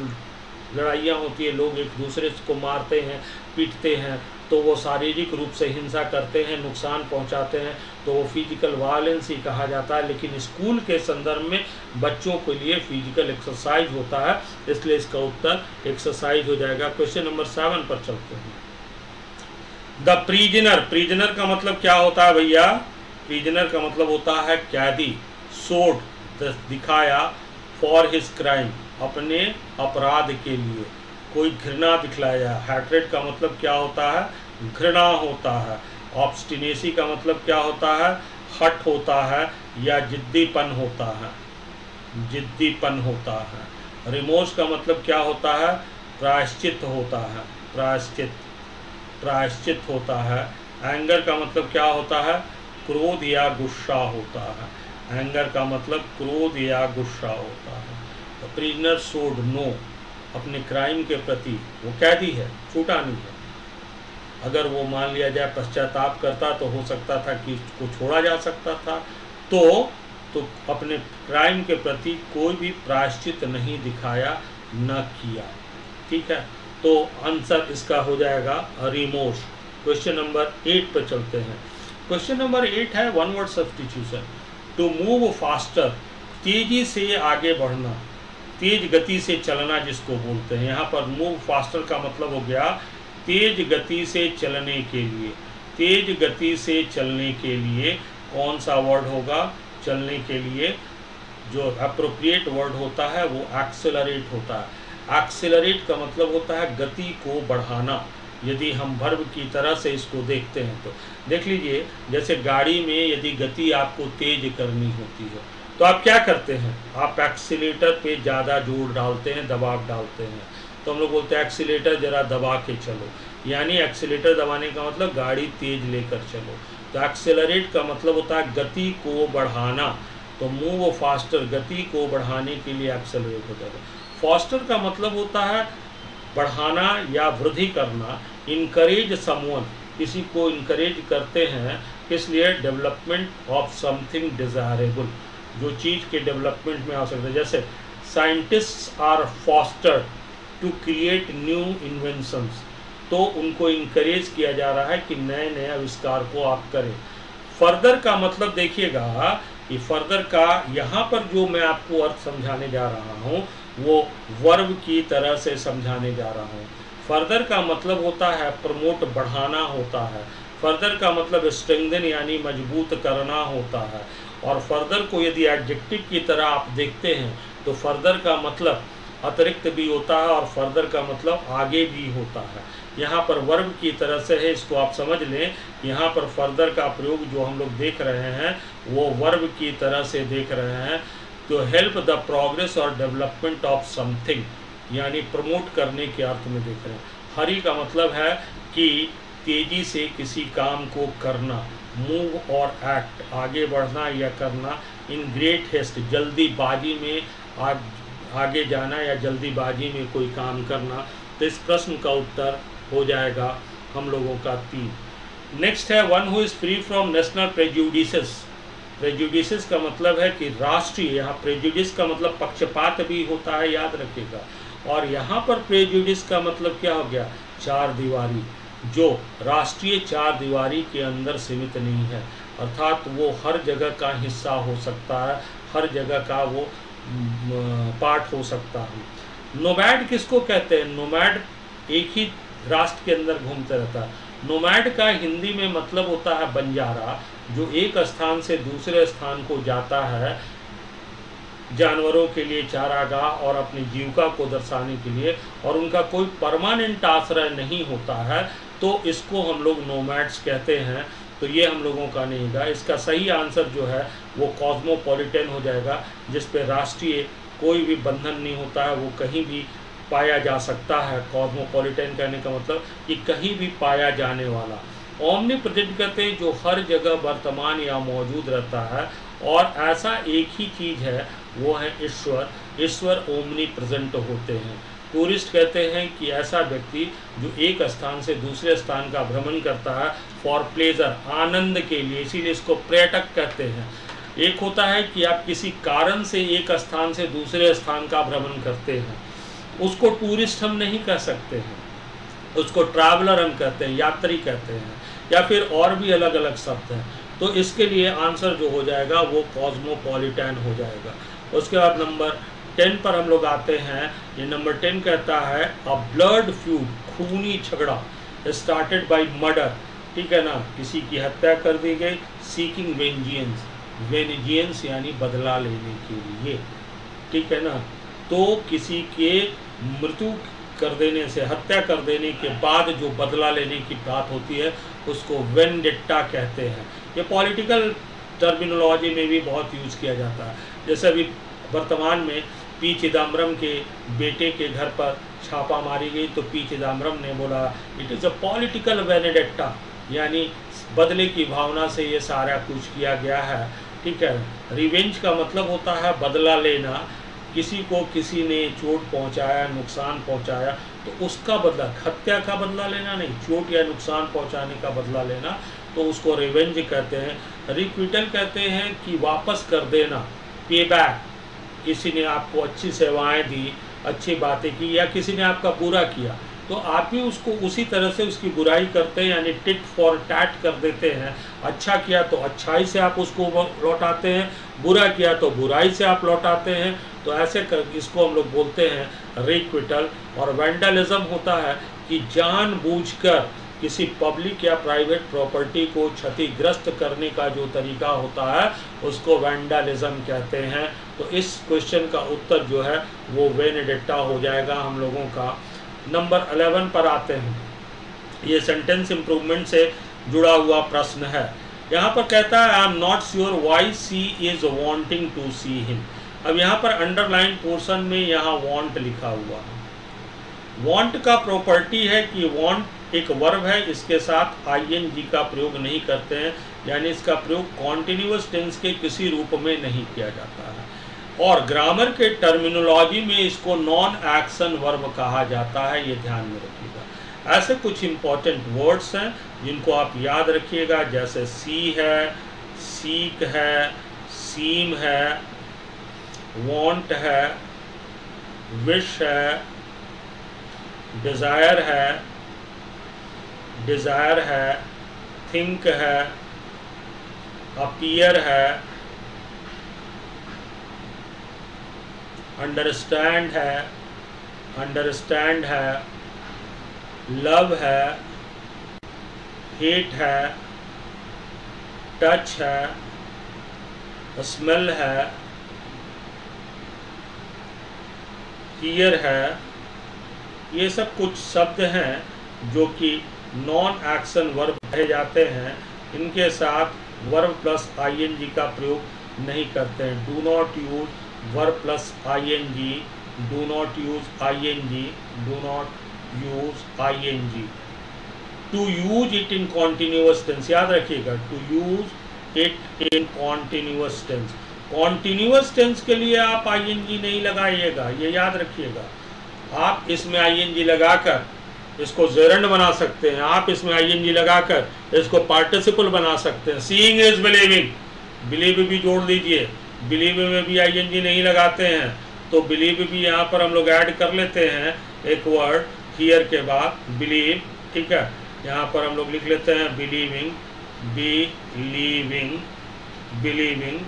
लड़ाइयाँ होती है, लोग एक दूसरे को मारते हैं, पीटते हैं, तो वो शारीरिक रूप से हिंसा करते हैं, नुकसान पहुंचाते हैं, तो वो फिजिकल वायलेंस ही कहा जाता है। लेकिन स्कूल के संदर्भ में बच्चों के लिए फिजिकल एक्सरसाइज होता है, इसलिए इसका उत्तर एक्सरसाइज हो जाएगा। क्वेश्चन नंबर 7 पर चलते हैं। द प्रिजनर, प्रिजनर का मतलब क्या होता है भैया? प्रिजनर का मतलब होता है कैदी। सोड, दिखाया, फॉर हिज क्राइम, अपने अपराध के लिए, कोई घृणा दिखलाया। हैट्रेड का मतलब क्या होता है? घृणा होता है। ऑब्स्टिनेसी का मतलब क्या होता है? हट होता है या जिद्दीपन होता है, जिद्दीपन होता है। रिमोर्स का मतलब क्या होता है? प्रायश्चित होता है, प्रायश्चित, प्रायश्चित होता है। एंगर का मतलब क्या होता है? क्रोध या गुस्सा होता है। एंगर का मतलब क्रोध या गुस्सा होता है। प्रिजनर शोड नो, अपने क्राइम के प्रति, वो कैदी है, छूटा नहीं है। अगर वो मान लिया जाए पश्चाताप करता तो हो सकता था कि उसको छोड़ा जा सकता था। तो अपने क्राइम के प्रति कोई भी प्रायश्चित नहीं दिखाया, न किया। ठीक है, तो आंसर इसका हो जाएगा रिमोर्स। क्वेश्चन नंबर 8 पर चलते हैं। क्वेश्चन नंबर 8 है one word substitution. To move faster, तेजी से आगे बढ़ना, तेज गति से चलना जिसको बोलते हैं। यहाँ पर मूव फास्टर का मतलब हो गया तेज गति से चलने के लिए। तेज गति से चलने के लिए कौन सा वर्ड होगा? चलने के लिए जो अप्रोप्रिएट वर्ड होता है वो एक्सेलरेट होता है। एक्सेलरेट का मतलब होता है गति को बढ़ाना। यदि हम वर्ब की तरह से इसको देखते हैं तो देख लीजिए, जैसे गाड़ी में यदि गति आपको तेज करनी होती है तो आप क्या करते हैं? आप एक्सीलेटर पे ज़्यादा जोर डालते हैं, दबाव डालते हैं। तो हम लोग बोलते हैं एक्सीलेटर ज़रा दबा के चलो, यानी एक्सीलेटर दबाने का मतलब गाड़ी तेज लेकर चलो। तो एक्सेलरेट का मतलब होता है गति को बढ़ाना। तो मूव फास्टर, गति को बढ़ाने के लिए एक्सेलरेट होता है। फास्टर का मतलब होता है बढ़ाना या वृद्धि करना। इनकरेज समवन, किसी को इनकरेज करते हैं, किस लिए? डेवलपमेंट ऑफ समथिंग डिजायरेबल, जो चीज़ के डेवलपमेंट में आ सकता है। जैसे scientists are fostered to create new inventions, तो उनको इनकरेज किया जा रहा है कि नए नए आविष्कार को आप करें। फर्दर का मतलब देखिएगा कि फर्दर का यहाँ पर जो मैं आपको अर्थ समझाने जा रहा हूँ वो वर्ब की तरह से समझाने जा रहा हूँ। फर्दर का मतलब होता है प्रमोट, बढ़ाना होता है। फर्दर का मतलब स्ट्रेंथन यानी मजबूत करना होता है। और फर्दर को यदि एडजेक्टिव की तरह आप देखते हैं तो फर्दर का मतलब अतिरिक्त भी होता है और फर्दर का मतलब आगे भी होता है। यहाँ पर वर्ब की तरह से है, इसको आप समझ लें। यहाँ पर फर्दर का प्रयोग जो हम लोग देख रहे हैं वो वर्ब की तरह से देख रहे हैं। तो हेल्प द प्रोग्रेस और डेवलपमेंट ऑफ समथिंग, यानी प्रमोट करने के अर्थ में देख रहे हैं। हरी का मतलब है कि तेजी से किसी काम को करना। मूव और एक्ट, आगे बढ़ना या करना। इन ग्रेट हेस्ट, जल्दीबाजी में आगे जाना या जल्दीबाजी में कोई काम करना। तो इस प्रश्न का उत्तर हो जाएगा हम लोगों का 3। नेक्स्ट है one who is free from national prejudices. Prejudices का मतलब है कि राष्ट्रीय, यहाँ प्रेजुडिस का मतलब पक्षपात भी होता है, याद रखिएगा। और यहाँ पर प्रेजुडिस का मतलब क्या हो गया? चार दीवारी, जो राष्ट्रीय चार दीवारी के अंदर सीमित नहीं है, अर्थात वो हर जगह का हिस्सा हो सकता है, हर जगह का वो पार्ट हो सकता है। नोमैड किसको कहते हैं? नोमैड एक ही राष्ट्र के अंदर घूमते रहता है। नोमैड का हिंदी में मतलब होता है बंजारा, जो एक स्थान से दूसरे स्थान को जाता है जानवरों के लिए चारागाह और अपनी जीविका को दर्शाने के लिए, और उनका कोई परमानेंट आश्रय नहीं होता है, तो इसको हम लोग नोमैड्स कहते हैं। तो ये हम लोगों का नहीं होगा। इसका सही आंसर जो है वो कॉस्मोपॉलिटन हो जाएगा, जिस पे राष्ट्रीय कोई भी बंधन नहीं होता है, वो कहीं भी पाया जा सकता है। कॉस्मोपॉलिटन कहने का मतलब कि कहीं भी पाया जाने वाला। ओमनी प्रेजेंट कहते हैं जो हर जगह वर्तमान या मौजूद रहता है, और ऐसा एक ही चीज़ है वो है ईश्वर। ईश्वर ओमनी प्रेजेंट होते हैं। टूरिस्ट कहते हैं कि ऐसा व्यक्ति जो एक स्थान से दूसरे स्थान का भ्रमण करता है फॉर प्लेजर, आनंद के लिए, इसीलिए इसको पर्यटक कहते हैं। एक होता है कि आप किसी कारण से एक स्थान से दूसरे स्थान का भ्रमण करते हैं, उसको टूरिस्ट हम नहीं कह सकते हैं, उसको ट्रैवलर हम कहते हैं, यात्री कहते हैं, या फिर और भी अलग अलग शब्द हैं। तो इसके लिए आंसर जो हो जाएगा वो कॉस्मोपॉलिटन हो जाएगा। उसके बाद नंबर 10 पर हम लोग आते हैं। ये नंबर 10 कहता है अ ब्लड फ्यूड, खूनी झगड़ा, स्टार्टेड बाय मर्डर, ठीक है ना, किसी की हत्या कर दी गई, सीकिंग वेंजियंस, वेंजियंस यानी बदला लेने के लिए, ठीक है ना। तो किसी के मृत्यु कर देने से, हत्या कर देने के बाद जो बदला लेने की बात होती है उसको वेंडेट्टा कहते हैं। ये पॉलिटिकल टर्मिनोलॉजी में भी बहुत यूज़ किया जाता है। जैसे अभी वर्तमान में पी चिदम्बरम के बेटे के घर पर छापा मारी गई, तो पी चिदम्बरम ने बोला इट इज़ अ पॉलिटिकल वेनेडेट्टा, यानी बदले की भावना से ये सारा कुछ किया गया है, ठीक है। रिवेंज का मतलब होता है बदला लेना। किसी को किसी ने चोट पहुंचाया, नुकसान पहुंचाया, तो उसका बदला, हत्या का बदला लेना नहीं, चोट या नुकसान पहुंचाने का बदला लेना, तो उसको रिवेंज कहते हैं। रिक्विटल कहते हैं कि वापस कर देना, पे बैक, किसी ने आपको अच्छी सेवाएं दी, अच्छी बातें की, या किसी ने आपका बुरा किया तो आप भी उसको उसी तरह से उसकी बुराई करते हैं, यानी टिट फॉर टैट कर देते हैं। अच्छा किया तो अच्छाई से आप उसको लौटाते हैं, बुरा किया तो बुराई से आप लौटाते हैं। तो ऐसे कर इसको हम लोग बोलते हैं रिक्विटल। और वैंडलिज्म होता है कि जानबूझकर किसी पब्लिक या प्राइवेट प्रॉपर्टी को क्षतिग्रस्त करने का जो तरीका होता है उसको वैंडलिज्म कहते हैं। तो इस क्वेश्चन का उत्तर जो है वो वेनेडेट्टा हो जाएगा हम लोगों का। नंबर 11 पर आते हैं। ये सेंटेंस इम्प्रूवमेंट से जुड़ा हुआ प्रश्न है। यहाँ पर कहता है I am not sure why she is wanting to see him. अब यहाँ पर अंडरलाइन पोर्शन में यहाँ वांट लिखा हुआ है। वांट का प्रॉपर्टी है कि वांट एक वर्ब है, इसके साथ आईएनजी का प्रयोग नहीं करते हैं, यानी इसका प्रयोग कॉन्टिन्यूअस टेंस के किसी रूप में नहीं किया जाता है। और ग्रामर के टर्मिनोलॉजी में इसको नॉन एक्शन वर्ब कहा जाता है, ये ध्यान में रखिएगा। ऐसे कुछ इंपॉर्टेंट वर्ड्स हैं जिनको आप याद रखिएगा, जैसे सी है, सीक है, सीम है, वांट है, विश है, डिज़ायर है, थिंक है, अपीयर है, अंडरस्टैंड है, लव है, हेट है, टच है, स्मेल है, हियर है। ये सब कुछ शब्द हैं जो कि नॉन एक्शन वर्ब कहे जाते हैं। इनके साथ वर्ब प्लस आईएनजी का प्रयोग नहीं करते हैं। Do not use verb plus ING, do not use ING, do not use ING. To use it in continuous tense, याद रखिएगा, to use it in continuous tense. Continuous tense के लिए आप आईएनजी नहीं लगाइएगा, ये याद रखिएगा। आप इसमें आईएनजी लगाकर इसको जेरंड बना सकते हैं, आप इसमें आईएनजी लगाकर इसको पार्टिसिपल बना सकते हैं। सीइंग इज बिलीविंग, बिलीव भी जोड़ दीजिए, बिलीव में भी आईएनजी नहीं लगाते हैं, तो बिलीव भी यहाँ पर हम लोग ऐड कर लेते हैं एक वर्ड हियर के बाद, बिलीव, ठीक है। यहाँ पर हम लोग लिख लेते हैं बिलीविंग, बिलीविंग।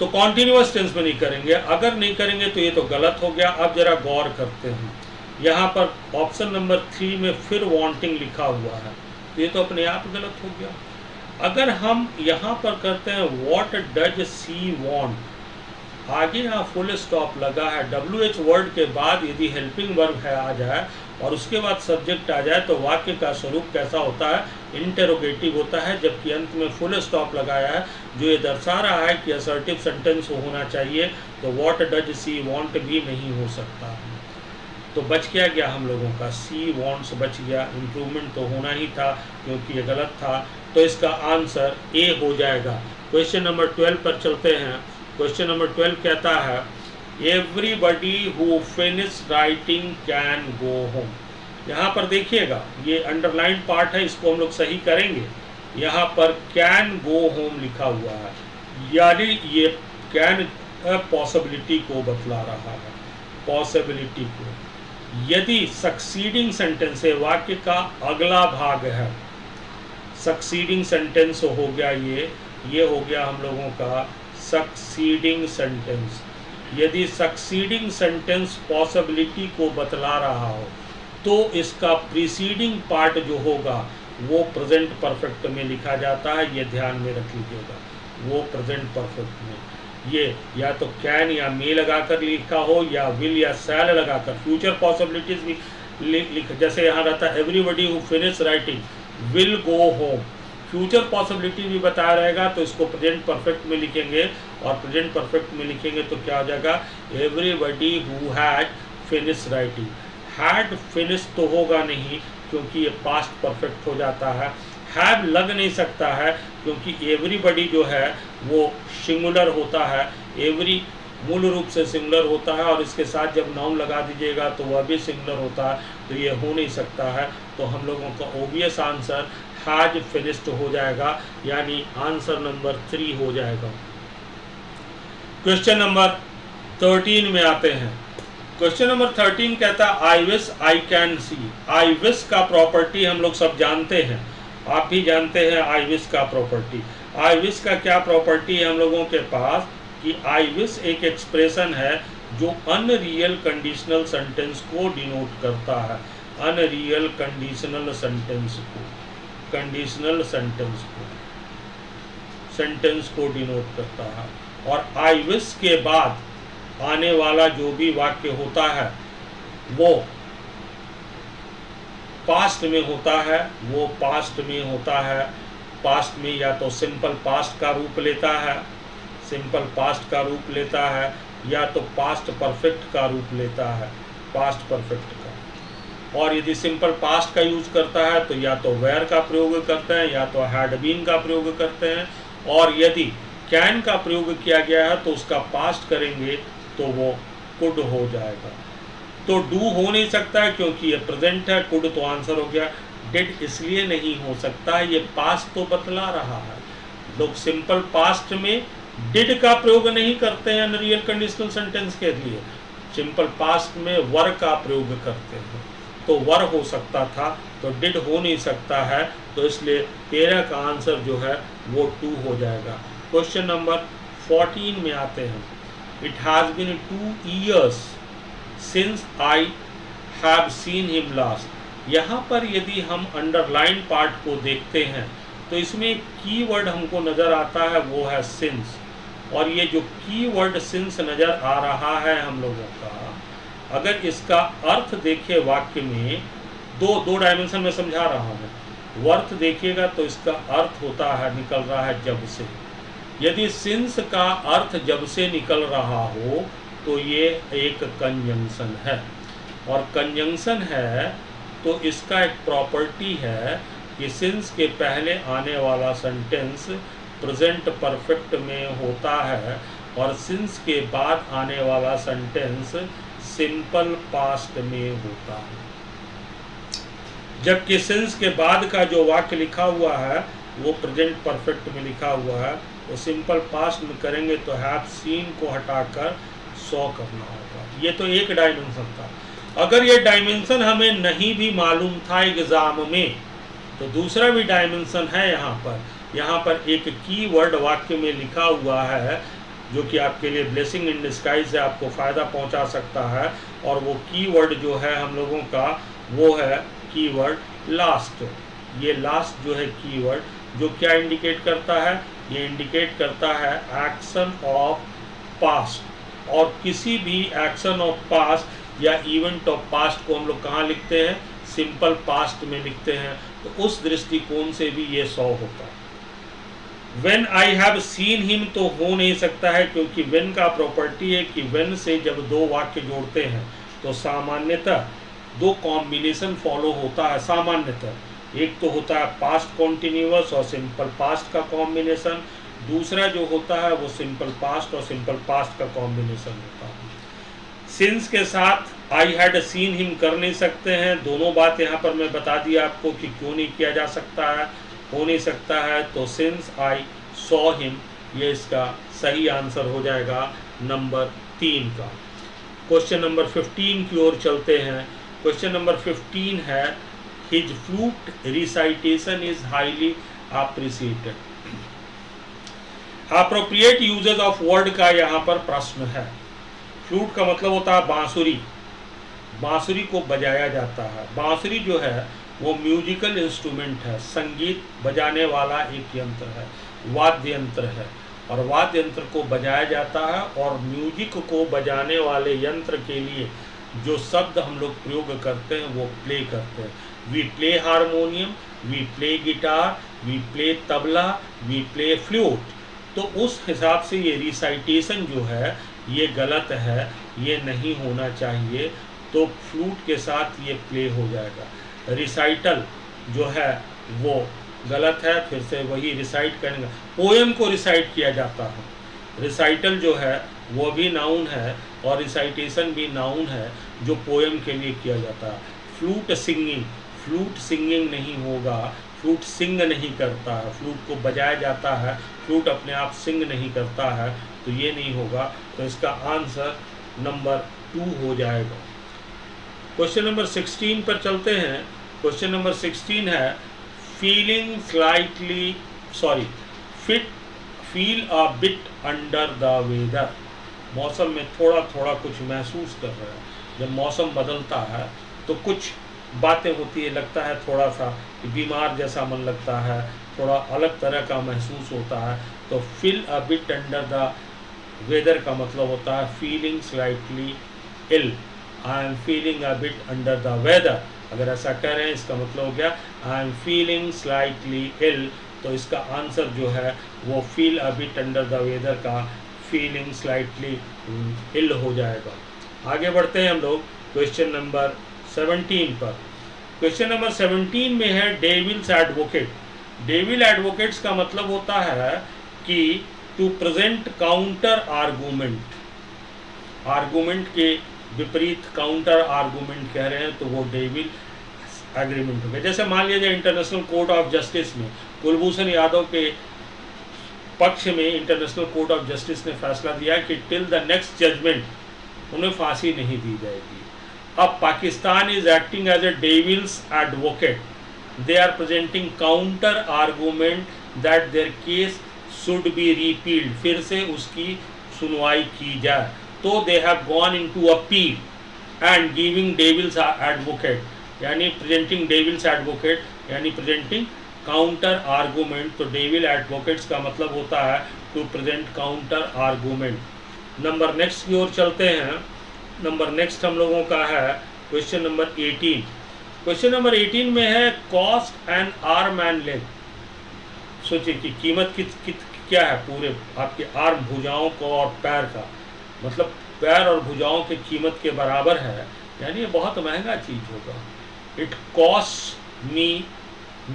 तो कॉन्टिन्यूअस टेंस में नहीं करेंगे। अगर नहीं करेंगे तो ये तो गलत हो गया। अब जरा गौर करते हैं, यहाँ पर ऑप्शन नंबर 3 में फिर वांटिंग लिखा हुआ है, तो ये तो अपने आप गलत हो गया। अगर हम यहाँ पर करते हैं व्हाट डज सी वांट, आगे यहाँ फुल स्टॉप लगा है, WH वर्ड के बाद यदि हेल्पिंग वर्ब है आ जाए और उसके बाद सब्जेक्ट आ जाए तो वाक्य का स्वरूप कैसा होता है, इंटेरोगेटिव होता है। जबकि अंत में फुल स्टॉप लगाया है जो ये दर्शा रहा है कि असर्टिव सेंटेंस होना चाहिए, तो व्हाट डज सी वांट भी नहीं हो सकता। तो बच क्या गया हम लोगों का, सी वांट्स बच गया। इम्प्रूवमेंट तो होना ही था क्योंकि ये गलत था, तो इसका आंसर ए हो जाएगा। क्वेश्चन नंबर 12 पर चलते हैं। क्वेश्चन नंबर 12 कहता है everybody who finish writing can go home. यहाँ पर देखिएगा ये अंडरलाइन पार्ट है, इसको हम लोग सही करेंगे। यहाँ पर कैन गो होम लिखा हुआ है, यानी ये कैन पॉसिबिलिटी को बतला रहा है, पॉसिबिलिटी को। यदि सक्सीडिंग सेंटेंस है, वाक्य का अगला भाग है, सक्सीडिंग सेंटेंस हो गया ये हो गया हम लोगों का सक्सीडिंग सेंटेंस। यदि सक्सीडिंग सेंटेंस पॉसिबिलिटी को बतला रहा हो तो इसका प्रीसीडिंग पार्ट जो होगा वो प्रेजेंट परफेक्ट में लिखा जाता है, ये ध्यान में रख लीजिएगा। वो प्रेजेंट परफेक्ट में ये या तो कैन या मे लगाकर लिखा हो या विल या शैल लगाकर। फ्यूचर पॉसिबिलिटीज भी लिख, जैसे यहाँ रहता है everybody who finish writing will go home, future possibility भी बताया रहेगा तो इसको प्रेजेंट परफेक्ट में लिखेंगे, और प्रेजेंट परफेक्ट में लिखेंगे तो क्या हो जाएगा, everybody who had finish writing. Had finish तो होगा नहीं क्योंकि ये पास्ट परफेक्ट हो जाता है। हैव लग नहीं सकता है क्योंकि एवरीबडी जो है वो सिंगुलर होता है, एवरी मूल रूप से सिंगुलर होता है और इसके साथ जब नाउन लगा दीजिएगा तो वह भी सिंगुलर होता है, तो ये हो नहीं सकता है। तो हम लोगों का ओबियस आंसर हैज फिनिश्ड हो जाएगा, यानी आंसर नंबर 3 हो जाएगा। क्वेश्चन नंबर 13 में आते हैं। क्वेश्चन नंबर 13 कहता है I wish I can see. I wish का प्रॉपर्टी हम लोग सब जानते हैं, आप भी जानते हैं आई विश का प्रॉपर्टी। आई विश का क्या प्रॉपर्टी है हम लोगों के पास कि आई विश एक एक्सप्रेशन है जो अनरियल कंडीशनल सेंटेंस को डिनोट करता है, अनरियल कंडीशनल सेंटेंस को, कंडीशनल सेंटेंस को डिनोट करता है। और आई विश के बाद आने वाला जो भी वाक्य होता है वो पास्ट में होता है, वो पास्ट में होता है। पास्ट में या तो सिंपल पास्ट का रूप लेता है, सिंपल पास्ट का रूप लेता है, या तो पास्ट परफेक्ट का रूप लेता है, पास्ट परफेक्ट का। और यदि सिंपल पास्ट का यूज करता है तो या तो वेयर का प्रयोग करते हैं या तो हैड बीन का प्रयोग करते हैं, और यदि कैन का प्रयोग किया गया है तो उसका पास्ट करेंगे तो वो कुड हो जाएगा। तो डू हो नहीं सकता है क्योंकि ये प्रेजेंट है, कुड तो आंसर हो गया। डिड इसलिए नहीं हो सकता है, ये पास्ट तो बतला रहा है। लोग सिंपल पास्ट में डिड का प्रयोग नहीं करते हैं अनरियल कंडीशनल सेंटेंस के लिए, सिंपल पास्ट में वर का प्रयोग करते हैं, तो वर हो सकता था, तो डिड हो नहीं सकता है, तो इसलिए 13 का आंसर जो है वो 2 हो जाएगा। क्वेश्चन नंबर 14 में आते हैं। It has been 2 years since I have seen him last। यहाँ पर यदि हम अंडरलाइन पार्ट को देखते हैं तो इसमें कीवर्ड हमको नज़र आता है वो है सिंस, और ये जो कीवर्ड सिंस नज़र आ रहा है हम लोगों का, अगर इसका अर्थ देखे वाक्य में दो डायमेंशन में समझा रहा हूँ। वर्थ देखिएगा तो इसका अर्थ होता है, निकल रहा है जब से। यदि सिंस का अर्थ जब से निकल रहा हो तो ये एक कंजंक्शन है, और कंजंक्शन है तो इसका एक प्रॉपर्टी है कि सिंस के पहले आने वाला सेंटेंस प्रेजेंट परफेक्ट में होता है और सिंस के बाद आने वाला सेंटेंस सिंपल पास्ट में होता है। जबकि सिंस के बाद का जो वाक्य लिखा हुआ है वो प्रेजेंट परफेक्ट में लिखा हुआ है, वो सिंपल पास्ट में करेंगे तो हैव सीन को हटाकर 100 करना होगा। ये तो एक डायमेंशन था। अगर ये डायमेंशन हमें नहीं भी मालूम था एग्जाम में तो दूसरा भी डायमेंशन है यहाँ पर एक कीवर्ड वाक्य में लिखा हुआ है जो कि आपके लिए ब्लेसिंग इन डिस्गाइज है, आपको फ़ायदा पहुंचा सकता है। और वो कीवर्ड जो है हम लोगों का वो है कीवर्ड लास्ट। ये लास्ट जो है कीवर्ड जो क्या इंडिकेट करता है, ये इंडिकेट करता है एक्शन ऑफ पास्ट, और किसी भी एक्शन ऑफ पास्ट या इवेंट ऑफ पास्ट को हम लोग कहाँ लिखते हैं, सिंपल पास्ट में लिखते हैं। तो उस दृष्टिकोण से भी ये 100 होता है। When I have seen him तो हो नहीं सकता है, क्योंकि when का प्रॉपर्टी है कि when से जब दो वाक्य जोड़ते हैं तो सामान्यतः दो कॉम्बिनेशन फॉलो होता है। सामान्यतः एक तो होता है पास्ट कॉन्टिन्यूअस और सिंपल पास्ट का कॉम्बिनेशन, दूसरा जो होता है वो सिंपल पास्ट और सिंपल पास्ट का कॉम्बिनेशन होता है। सिंस के साथ आई हैड सीन हिम कर नहीं सकते हैं। दोनों बात यहाँ पर मैं बता दिया आपको कि क्यों नहीं किया जा सकता है, हो नहीं सकता है। तो सिंस आई सॉ हिम, ये इसका सही आंसर हो जाएगा नंबर 3 का। क्वेश्चन नंबर 15 की ओर चलते हैं। क्वेश्चन नंबर 15 है his flute recitation is highly appreciated. Appropriate usage of word का यहाँ पर प्रश्न है। फ्लूट का मतलब होता है बांसुरी, बांसुरी को बजाया जाता है। बांसुरी जो है वो म्यूजिकल इंस्ट्रूमेंट है, संगीत बजाने वाला एक यंत्र है, वाद्य यंत्र है, और वाद्य यंत्र को बजाया जाता है। और म्यूजिक को बजाने वाले यंत्र के लिए जो शब्द हम लोग प्रयोग करते हैं वो प्ले करते हैं। We play harmonium, we play guitar, we play tabla, we play flute. तो उस हिसाब से ये रिसाइटेशन जो है ये गलत है, ये नहीं होना चाहिए। तो फ्लूट के साथ ये प्ले हो जाएगा। रिसाइटल जो है वो गलत है, फिर से वही रिसाइट करेंगे। पोएम को रिसाइट किया जाता है। रिसाइटल जो है वो भी नाउन है और रिसाइटेशन भी नाउन है जो पोएम के लिए किया जाता है। फ्लूट सिंगिंग, फ्लूट सिंगिंग नहीं होगा, फ्लूट सिंग नहीं करता है, फ्लूट को बजाया जाता है, फ्लूट अपने आप सिंग नहीं करता है, तो ये नहीं होगा। तो इसका आंसर नंबर 2 हो जाएगा। क्वेश्चन नंबर 16 पर चलते हैं। क्वेश्चन नंबर 16 है feeling slightly feel a bit under the weather. मौसम में थोड़ा थोड़ा कुछ महसूस कर रहे हैं। जब मौसम बदलता है तो कुछ बातें होती है, लगता है थोड़ा सा बीमार जैसा मन लगता है, थोड़ा अलग तरह का महसूस होता है। तो feel a bit under the weather का मतलब होता है feeling slightly ill. I am feeling a bit under the weather, अगर ऐसा कह रहे हैं इसका मतलब हो गया I am feeling slightly ill. तो इसका आंसर जो है वो feel a bit under the weather का फीलिंग स्लाइटली इल हो जाएगा। आगे बढ़ते हैं हम लोग क्वेश्चन नंबर 17 पर। क्वेश्चन नंबर 17 में है डेविल्स एडवोकेट। डेविल एडवोकेट्स का मतलब होता है कि to present counter argument. Argument के विपरीत काउंटर आर्गूमेंट कह रहे हैं तो वो डेविल एग्रीमेंट हो गया। जैसे मान लीजिए इंटरनेशनल कोर्ट ऑफ जस्टिस में कुलभूषण यादव के पक्ष में इंटरनेशनल कोर्ट ऑफ जस्टिस ने फैसला दिया कि टिल द नेक्स्ट जजमेंट उन्हें फांसी नहीं दी जाएगी। अब Pakistan is acting as a devil's advocate. They are presenting counter argument that their case should be repealed, फिर से उसकी सुनवाई की जाए। तो they have gone into appeal and giving devil's advocate, यानी प्रेजेंटिंग डेविल्स एडवोकेट यानी प्रेजेंटिंग काउंटर आर्गूमेंट। तो डेविल एडवोकेट्स का मतलब होता है to present counter argument. Number next की ओर चलते हैं। नंबर नेक्स्ट हम लोगों का है क्वेश्चन नंबर 18। क्वेश्चन नंबर 18 में है cost and arm and leg. सोचिए कि कीमत क्या है पूरे आपके आर्म, भुजाओं को और पैर का, मतलब पैर और भुजाओं की कीमत के बराबर है, यानी ये बहुत महंगा चीज़ होगा। It cost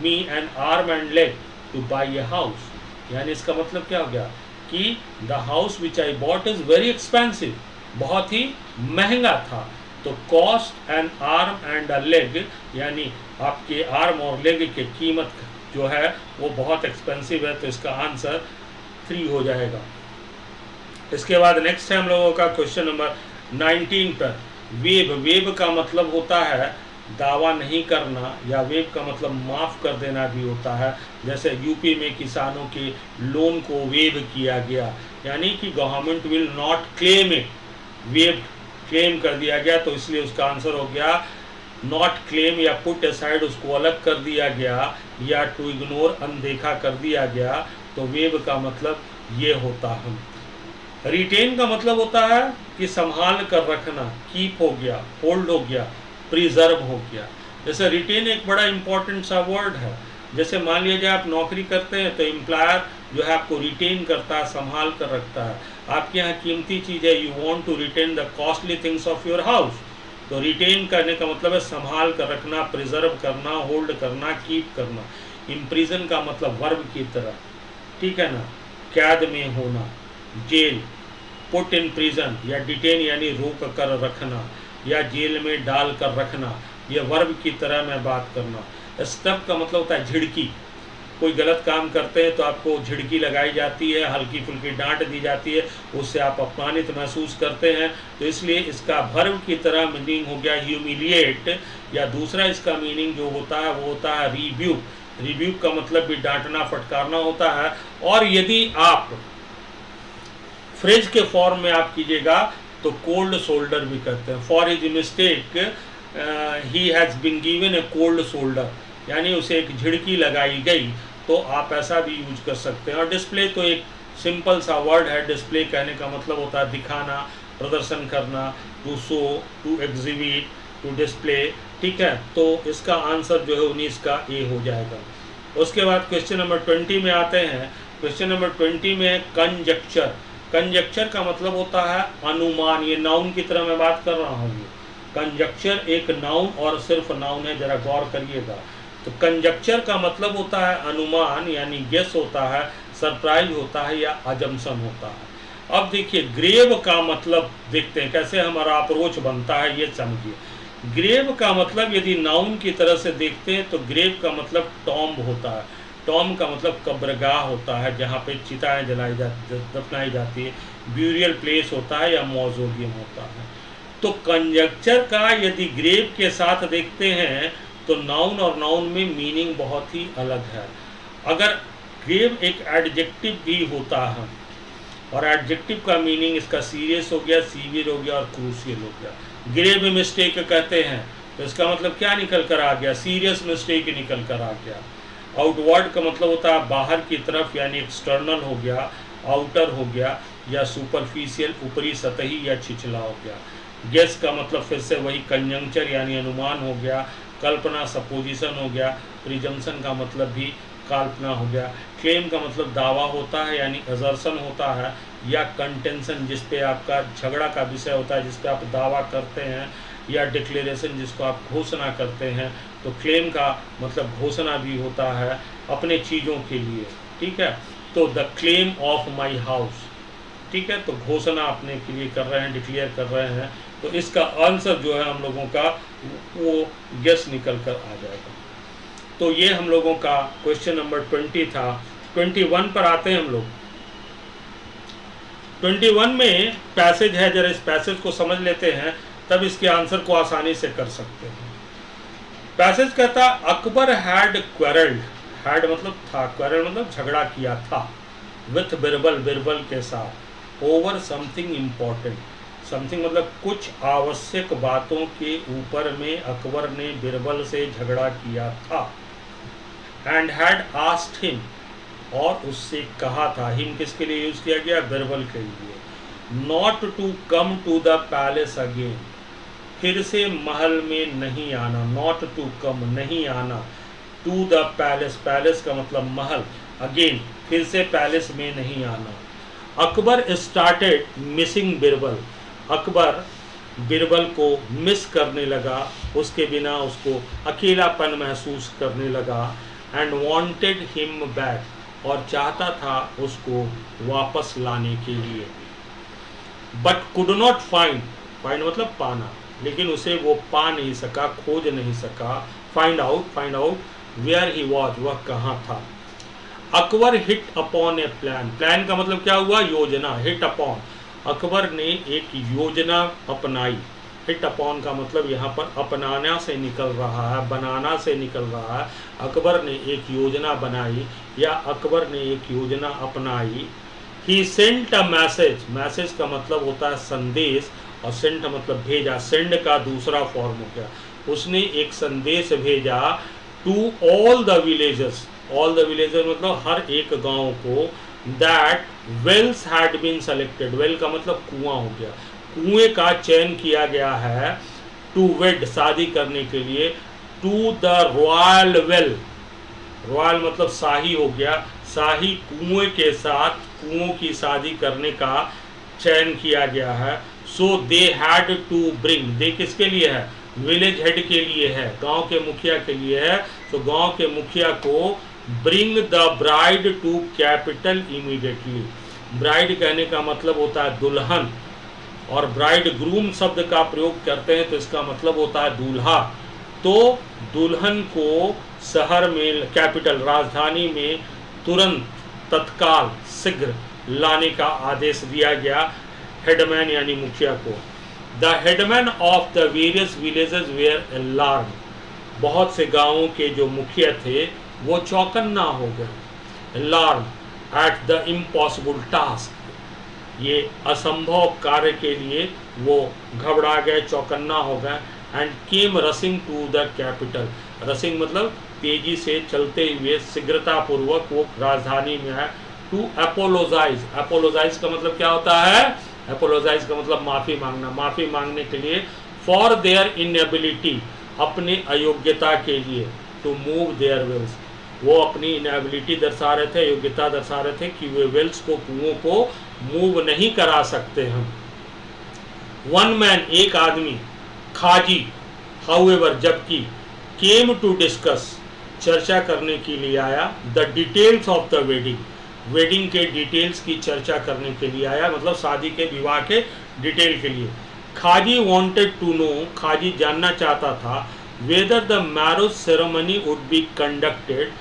me N arm and leg two by a house, यानी इसका मतलब क्या हो गया कि the house which I bought is very expensive, बहुत ही महंगा था। तो cost N arm and a leg यानी आपके आर्म और लेग की कीमत जो है वो बहुत एक्सपेंसिव है। तो इसका आंसर 3 हो जाएगा। इसके बाद नेक्स्ट है हम लोगों का क्वेश्चन नंबर 19 पर वेब। वेब का मतलब होता है दावा नहीं करना, या वेब का मतलब माफ़ कर देना भी होता है। जैसे यूपी में किसानों के लोन को वेब किया गया, यानी कि government will not claim it, web claim कर दिया गया। तो इसलिए उसका आंसर हो गया नॉट क्लेम, या पुट असाइड उसको अलग कर दिया गया, या टू इग्नोर अनदेखा कर दिया गया। तो वेब का मतलब ये होता है। रिटेन का मतलब होता है कि संभाल कर रखना, कीप हो गया, होल्ड हो गया, प्रिजर्व हो गया। जैसे रिटेन एक बड़ा इंपॉर्टेंट सा वर्ड है। जैसे मान लीजिए आप नौकरी करते हैं तो एम्प्लॉयर जो है आपको रिटेन करता है, संभाल कर रखता है। आपके यहाँ कीमती चीज़ है, you want to retain the costly things of your house, तो रिटेन करने का मतलब है संभाल कर रखना, प्रिजर्व करना, होल्ड करना, कीप करना। इम्प्रिजन का मतलब वर्ब की तरह, ठीक है ना, कैद में होना, जेल, पुट इन प्रिजन या डिटेन यानी रोक कर रखना या जेल में डाल कर रखना, ये वर्ब की तरह मैं बात करना। स्टफ का मतलब होता है झिड़की। कोई गलत काम करते हैं तो आपको झिड़की लगाई जाती है, हल्की फुल्की डांट दी जाती है, उससे आप अपमानित महसूस करते हैं, तो इसलिए इसका वर्ब की तरह मीनिंग हो गया ह्यूमिलिएट। या दूसरा इसका मीनिंग जो होता है वो होता है रिब्यूक। रिब्यूक का मतलब भी डांटना, फटकारना होता है। और यदि आप फ्रेज के फॉर्म में आप कीजिएगा तो कोल्ड शोल्डर भी कहते हैं। For his mistake he has been given a cold shoulder, यानी उसे एक झिड़की लगाई गई, तो आप ऐसा भी यूज कर सकते हैं। और डिस्प्ले तो एक सिंपल सा वर्ड है। डिस्प्ले कहने का मतलब होता है दिखाना, प्रदर्शन करना, to show, to exhibit, to display, ठीक है। तो इसका आंसर जो है 19 का ए हो जाएगा। उसके बाद क्वेश्चन नंबर 20 में आते हैं। क्वेश्चन नंबर 20 में कंजक्चर। कंजक्चर का मतलब होता है अनुमान। ये नाउन की तरह मैं बात कर रहा हूँ। कंजक्चर एक नाउन और सिर्फ नाउन है, जरा गौर करिएगा। तो कंजक्चर का मतलब होता है अनुमान, यानी गेस होता है, सरप्राइज होता है या अजम्पशन होता है। अब देखिए ग्रेव का मतलब देखते हैं कैसे हमारा अप्रोच बनता है, ये समझिए। ग्रेव का मतलब यदि नाउन की तरह से देखते हैं तो ग्रेव का मतलब टॉम्ब होता है। टॉम्ब का मतलब कब्रगाह होता है, जहाँ पे चिताएं जलाई दफनाई जाती है। ब्यूरियल प्लेस होता है या मौजूदियम होता है। तो कंजक्चर का यदि ग्रेव के साथ देखते हैं तो नाउन और नाउन में मीनिंग बहुत ही अलग है। अगर ग्रेव एक एडजेक्टिव भी होता है, और एडजेक्टिव का मीनिंग इसका सीरियस हो गया, सीवियर हो गया और क्रूशियल हो गया। ग्रेव मिस्टेक कहते हैं तो इसका मतलब क्या निकल कर आ गया, सीरियस मिस्टेक निकल कर आ गया। आउटवर्ड का मतलब होता है बाहर की तरफ, यानी एक्सटर्नल हो गया, आउटर हो गया, या सुपरफिशियल ऊपरी सतही या छिछला हो गया। गेस का मतलब फिर से वही कंजंक्चर यानी अनुमान हो गया। कल्पना सपोजिशन हो गया। प्रिजम्पशन का मतलब भी कल्पना हो गया। क्लेम का मतलब दावा होता है यानी असर्शन होता है, या कंटेंशन जिस पे आपका झगड़ा का विषय होता है, जिस पे आप दावा करते हैं, या डिक्लेरेशन जिसको आप घोषणा करते हैं। तो क्लेम का मतलब घोषणा भी होता है अपने चीज़ों के लिए, ठीक है। तो the claim of my house, ठीक है, तो घोषणा अपने के लिए कर रहे हैं, डिक्लेयर कर रहे हैं। तो इसका आंसर जो है हम लोगों का वो गेस निकल कर आ जाएगा। तो ये हम लोगों का क्वेश्चन नंबर 20 था। 21 पर आते हैं हम लोग। 21 में पैसेज है, जरा इस पैसेज को समझ लेते हैं, तब इसके आंसर को आसानी से कर सकते हैं। पैसेज कहता अकबर हैड क्वेरल्ड, हैड मतलब था, क्वेरल मतलब झगड़ा किया था, विथ बिरबल, बिरबल के साथ, ओवर समथिंग इम्पोर्टेंट, समथिंग मतलब कुछ आवश्यक बातों के ऊपर में अकबर ने बिरबल से झगड़ा किया था। एंड हैड आस्क्ड हिम, और उससे कहा था, हिम किसके लिए यूज किया गया, बिरबल के लिए, not to come to the palace again, फिर से महल में नहीं आना, नॉट टू कम नहीं आना, टू द पैलेस, पैलेस का मतलब महल, अगेन फिर से पैलेस में नहीं आना। अकबर स्टार्टेड मिसिंग बिरबल, अकबर बिरबल को मिस करने लगा, उसके बिना उसको अकेलापन महसूस करने लगा। एंड वांटेड हिम बैक, और चाहता था उसको वापस लाने के लिए। But could not find, find मतलब पाना, लेकिन उसे वो पा नहीं सका, खोज नहीं सका। Find out, find out where he was, वह कहाँ था। Akbar hit upon a plan, plan का मतलब क्या हुआ, योजना, हिट अपॉन, अकबर ने एक योजना अपनाई। हिट अपॉन का मतलब यहाँ पर अपनाना से निकल रहा है, बनाना से निकल रहा है। अकबर ने एक योजना बनाई या अकबर ने एक योजना अपनाई। ही सेंट अ मैसेज, मैसेज का मतलब होता है संदेश, और सेंट मतलब भेजा, सेंड का दूसरा फॉर्म हो गया। उसने एक संदेश भेजा to all the villagers, all the villagers मतलब हर एक गांव को, that wells had been selected, well का मतलब कुआं हो गया, कुएं का चयन किया गया है टू वेड, शादी करने के लिए, to the royal well, royal मतलब शाही हो गया, शाही कुएं के साथ कुओं की शादी करने का चयन किया गया है। सो दे हैड टू ब्रिंग, दे किसके लिए है, विलेज हेड के लिए है, गांव के मुखिया के लिए है। तो गांव के मुखिया को bring the bride to capital immediately, bride कहने का मतलब होता है दुल्हन, और ब्राइड ग्रूम शब्द का प्रयोग करते हैं तो इसका मतलब होता है दूल्हा। तो दुल्हन को शहर में, कैपिटल राजधानी में तुरंत, तत्काल, शीघ्र लाने का आदेश दिया गया हेडमैन यानी मुखिया को। The headman of the various villages were alarm, बहुत से गांवों के जो मुखिया थे वो चौकन्ना हो गए, alarm at the impossible task, ये असंभव कार्य के लिए वो घबरा गए, चौकन्ना हो गए। And came rushing to the capital, rushing मतलब तेजी से चलते हुए, शीघ्रता पूर्वक वो राजधानी में है। टू अपोलोजाइज, अपोलोजाइज का मतलब क्या होता है, अपोलोजाइज का मतलब माफी मांगना, माफी मांगने के लिए। फॉर देयर इनएबिलिटी, अपने अयोग्यता के लिए। टू मूव देयर वेल्स, वो अपनी इनएबिलिटी दर्शा रहे थे, योग्यता दर्शा रहे थे कि वे वेल्स को, कुओं को मूव नहीं करा सकते हम। वन मैन, एक आदमी, खाजी, हाउएवर जबकि, केम टू डिस्कस, चर्चा करने के लिए आया, the details of the wedding, wedding के डिटेल्स की चर्चा करने के लिए आया, मतलब शादी के, विवाह के डिटेल के लिए। खाजी वांटेड टू नो, खाजी जानना चाहता था, weather the marriage ceremony would be conducted,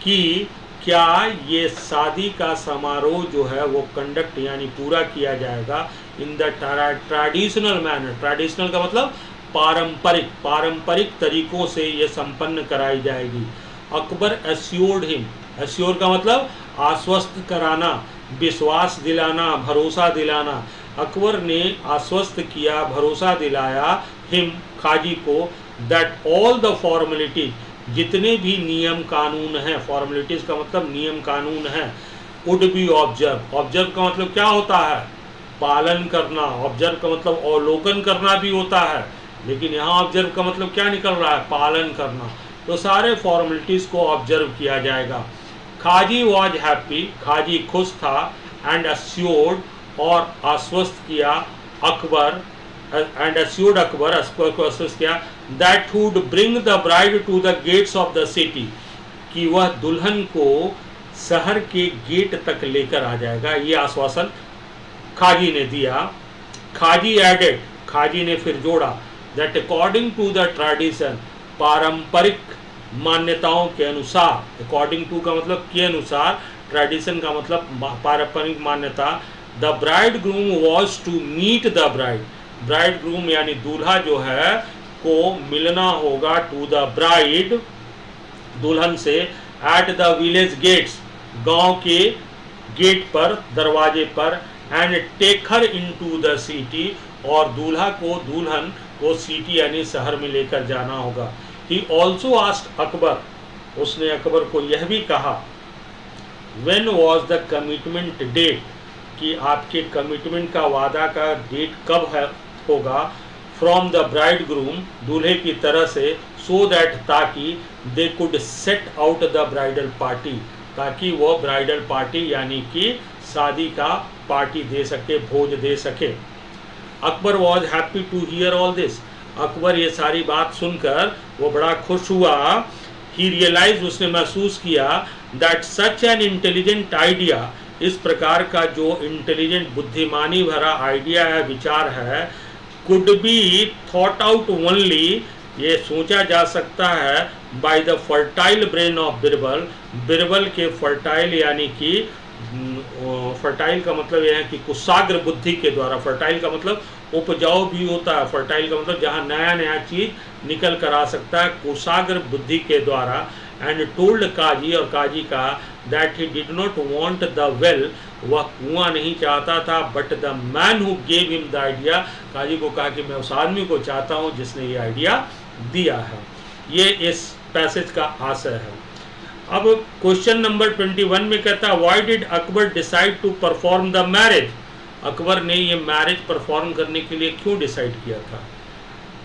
कि क्या ये शादी का समारोह जो है वो कंडक्ट यानी पूरा किया जाएगा in the traditional manner, traditional का मतलब पारंपरिक, पारंपरिक तरीकों से ये संपन्न कराई जाएगी। अकबर एश्योर्ड हिम, एश्योर का मतलब आश्वस्त कराना, विश्वास दिलाना, भरोसा दिलाना। अकबर ने आश्वस्त किया, भरोसा दिलाया हिम, खाजी को, दैट ऑल द फॉर्मेलिटी, जितने भी नियम कानून हैं, फॉर्मेलिटीज का मतलब नियम कानून है, वुड बी ऑब्जर्व, ऑब्जर्व का मतलब क्या होता है, पालन करना, ऑब्जर्व का मतलब अवलोकन करना भी होता है, लेकिन यहाँ ऑब्जर्व का मतलब क्या निकल रहा है, पालन करना। तो सारे फॉर्मेलिटीज को ऑब्जर्व किया जाएगा। खाजी वॉज हैप्पी, खाजी खुश था, एंड एश्योर्ड, और आश्वस्त किया अकबर, एंड एश्योर्ड अकबर, अकबर को आश्वस्त किया, that would bring the bride to the gates of the city, कि वह दुल्हन को शहर के गेट तक लेकर आ जाएगा, ये आश्वासन खाजी ने दिया। खाजी एडेड, खाजी ने फिर जोड़ा, that according to the tradition, पारंपरिक मान्यताओं के अनुसार, अकॉर्डिंग टू का मतलब के अनुसार, ट्रेडिशन का मतलब पारंपरिक मान्यता, the bridegroom was to meet the bride, bridegroom यानी दूल्हा जो है को मिलना होगा, टू द ब्राइड, दुल्हन से, एट द विलेज गेट्स, गांव के गेट पर, दरवाजे पर, and take her into the city, और दूल्हा को, दुल्हन को सिटी यानी शहर में लेकर जाना होगा। ही ऑल्सो आस्क्ड अकबर, उसने अकबर को यह भी कहा, when was the commitment date, कि आपके कमिटमेंट का, वादा का डेट कब है, होगा, फ्रॉम द ब्राइड ग्रूम, दूल्हे की तरह से, सो दैट, ताकि, they could set out the bridal party, ताकि वो ब्राइडल पार्टी यानी कि शादी का पार्टी दे सके, भोज दे सके। Akbar was happy to hear all this, Akbar ये सारी बात सुनकर वो बड़ा खुश हुआ। ही रियलाइज, उसने महसूस किया, that such an intelligent idea, इस प्रकार का जो इंटेलिजेंट, बुद्धिमानी भरा आइडिया है, विचार है, could be thought out only, ये सोचा जा सकता है, by the fertile brain of Birbal, Birbal के फर्टाइल यानी कि, फर्टाइल का मतलब यह है कि कुशाग्र बुद्धि के द्वारा, फर्टाइल का मतलब उपजाऊ भी होता है, फर्टाइल का मतलब जहाँ नया नया चीज निकल कर आ सकता है, कुशाग्र बुद्धि के द्वारा। एंड टोल्ड काजी, और काजी का, that he did not want the well, वह कुआं नहीं चाहता था, but the man who gave him the idea, Kazi को कहा कि मैं उस आदमी को चाहता हूँ जिसने ये आइडिया दिया है। ये इस पैसेज का आशय है। अब क्वेश्चन नंबर 21 में कहता है, why did Akbar decide to perform the marriage, Akbar ने ये मैरिज परफॉर्म करने के लिए क्यों डिसाइड किया था?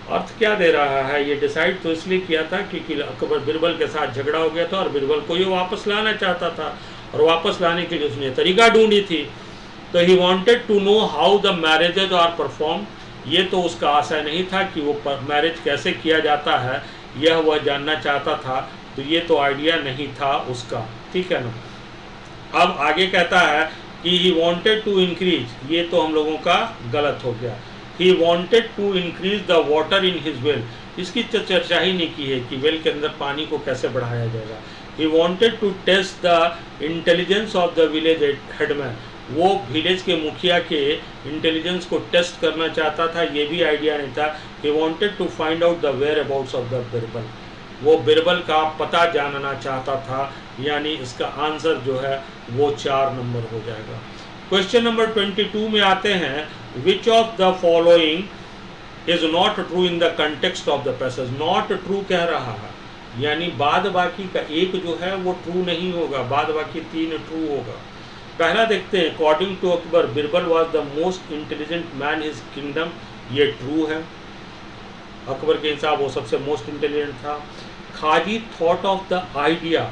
अर्थ क्या दे रहा है? ये डिसाइड तो इसलिए किया था क्योंकि अकबर बिरबल के साथ झगड़ा हो गया था और बिरबल को ये वापस लाना चाहता था, और वापस लाने के लिए उसने तरीका ढूंढी थी। तो he wanted to know how the marriages are perform. ये तो उसका आशय नहीं था कि वो मैरिज कैसे किया जाता है, यह वह जानना चाहता था। तो ये तो आइडिया नहीं था उसका, ठीक है ना। अब आगे कहता है कि ही वांटेड टू इंक्रीज, ये तो हम लोगों का गलत हो गया। He wanted to increase the water in his well, इसकी चर्चा ही नहीं की है कि वेल के अंदर पानी को कैसे बढ़ाया जाएगा। He wanted to test the intelligence of the village headman, वो विलेज के मुखिया के इंटेलिजेंस को टेस्ट करना चाहता था, ये भी आइडिया नहीं था। He wanted to find out the whereabouts of the Birbal, वो बिरबल का पता जानना चाहता था, यानी इसका आंसर जो है वो 4 नंबर हो जाएगा। क्वेश्चन नंबर 22 में आते हैं, विच of the following is not true in the context of the passage. Not true कह रहा है, यानी बाद बाकी का एक जो है वो ट्रू नहीं होगा, बाद बाकी 3 ट्रू होगा। पहला देखते हैं, according to Akbar Birbal was the most intelligent man his kingdom, ये ट्रू है, अकबर के हिसाब वो सबसे मोस्ट इंटेलिजेंट था। Khaji thought of the idea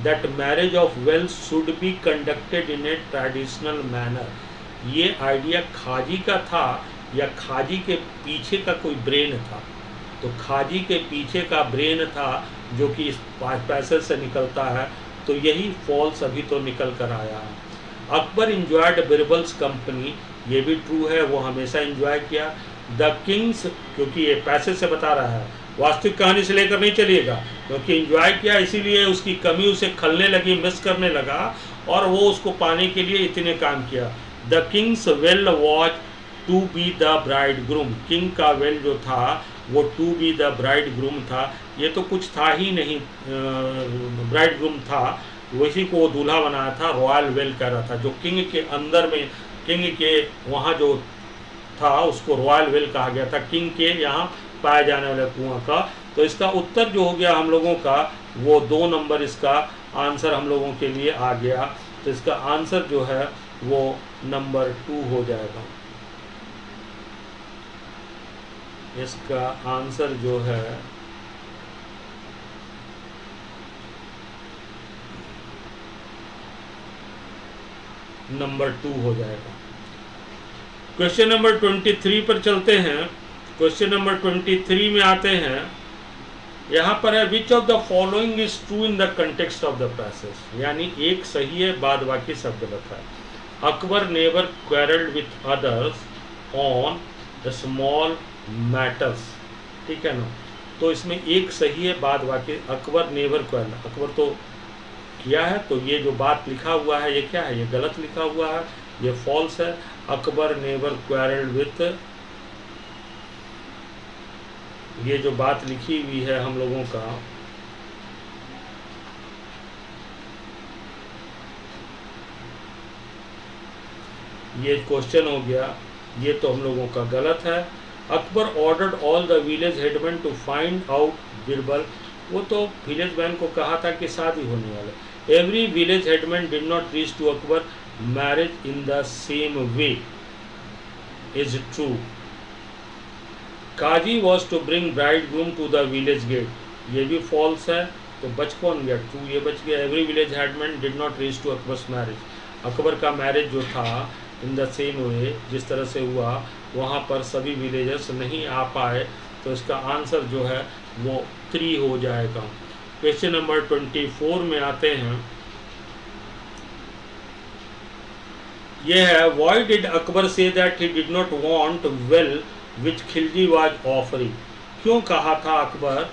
that marriage of wealth should be conducted in a traditional manner, ये आइडिया खाजी का था या खाजी के पीछे का कोई ब्रेन था? तो खाजी के पीछे का ब्रेन था जो कि इस पैसेज से निकलता है, तो यही फॉल्स अभी तो निकल कर आया है। अकबर इंजॉयड बिरबल्स कंपनी, ये भी ट्रू है, वो हमेशा इंजॉय किया। द किंग्स, क्योंकि ये पैसेज से बता रहा है, वास्तविक कहानी से लेकर नहीं चलिएगा, क्योंकि इंजॉय किया इसीलिए उसकी कमी उसे खलने लगी, मिस करने लगा, और वो उसको पाने के लिए इतने काम किया। The king's well was to be the bridegroom, king का वेल जो था वो to be the bridegroom था, ये तो कुछ था ही नहीं, ब्राइड ग्रूम था, वैसी को वो दूल्हा बनाया था, रॉयल वेल कह रहा था। जो किंग के अंदर में, किंग के वहाँ जो था उसको रॉयल वेल कहा गया था, किंग के यहाँ पाए जाने वाले कुआं का। तो इसका उत्तर जो हो गया हम लोगों का वो 2 नंबर इसका आंसर हम लोगों के लिए आ गया। तो इसका आंसर जो है वो नंबर 2 हो जाएगा। इसका आंसर जो है नंबर 2 हो जाएगा। क्वेश्चन नंबर 23 पर चलते हैं। क्वेश्चन नंबर 23 में आते हैं, यहाँ पर है which of the following is true in the context of the passage, यानी एक सही है, बाद बाकी सब गलत है। Akbar never quarrelled with others on the small matters, ठीक है ना। तो इसमें एक सही है, बाद बाकी अकबर नेवर क्वेरल्ड, अकबर तो किया है, तो ये जो बात लिखा हुआ है ये क्या है, ये गलत लिखा हुआ है, ये फॉल्स है। अकबर नेवर क्वेरल्ड विथ, ये जो बात लिखी हुई है हम लोगों का, ये क्वेश्चन हो गया, ये तो हम लोगों का गलत है। Akbar ordered all the village headman to find out Birbal, वो तो विलेज मैन को कहा था कि शादी होने वाले। Every village headman did not reach to Akbar marriage in the same way, is true. Qazi was to bring bridegroom to the village gate, ये भी फॉल्स है, तो बच कौन गया, ट्रू ये बच गया। Every village headman did not reach to Akbar's marriage, Akbar का मैरिज जो था इन द सेम वे, जिस तरह से हुआ वहाँ पर सभी विलेजर्स नहीं आ पाए, तो इसका आंसर जो है वो 3 हो जाएगा। क्वेश्चन नंबर 24 में आते हैं, ये है why did Akbar say that he did not want well which Khilji was offering, क्यों कहा था Akbar,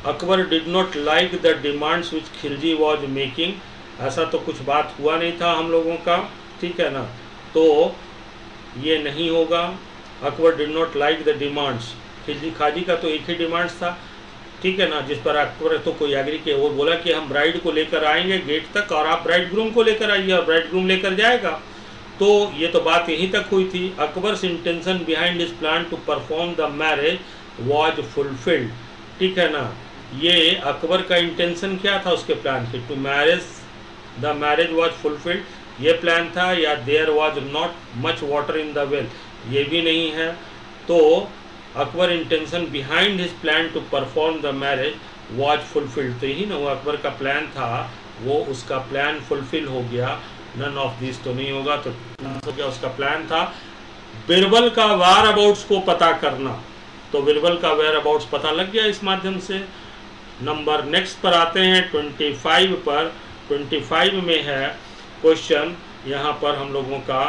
Akbar did not like the demands which Khilji was making, ऐसा तो कुछ बात हुआ नहीं था हम लोगों का, ठीक है ना, तो ये नहीं होगा। Akbar did not like the demands, Khilji Khaji का तो एक ही डिमांड्स था, ठीक है ना, जिस पर अकबर तो कोई एग्री किया, वो बोला कि हम ब्राइड को लेकर आएंगे गेट तक और आप ब्राइड ग्रूम को लेकर आइए, और ब्राइड ग्रूम लेकर जाएगा, तो ये तो बात यहीं तक हुई थी। Akbar's intention behind his plan to perform the marriage was fulfilled, ठीक है ना, ये अकबर का इंटेंशन क्या था उसके प्लान की, to marriage the marriage was fulfilled, ये प्लान था, या there was not much water in the well, ये भी नहीं है। तो Akbar intention behind his plan to perform the marriage was fulfilled, तो ही ना वो अकबर का प्लान था, वो उसका प्लान फुलफिल हो गया। नन ऑफ दिस तो नहीं होगा, तो हो गया उसका प्लान था बिरबल का वेयर अबाउट्स को पता करना, तो बिरबल का वेयर अबाउट्स पता लग गया इस माध्यम से। नंबर नेक्स्ट पर आते हैं 25 पर। 25 में है क्वेश्चन यहाँ पर हम लोगों का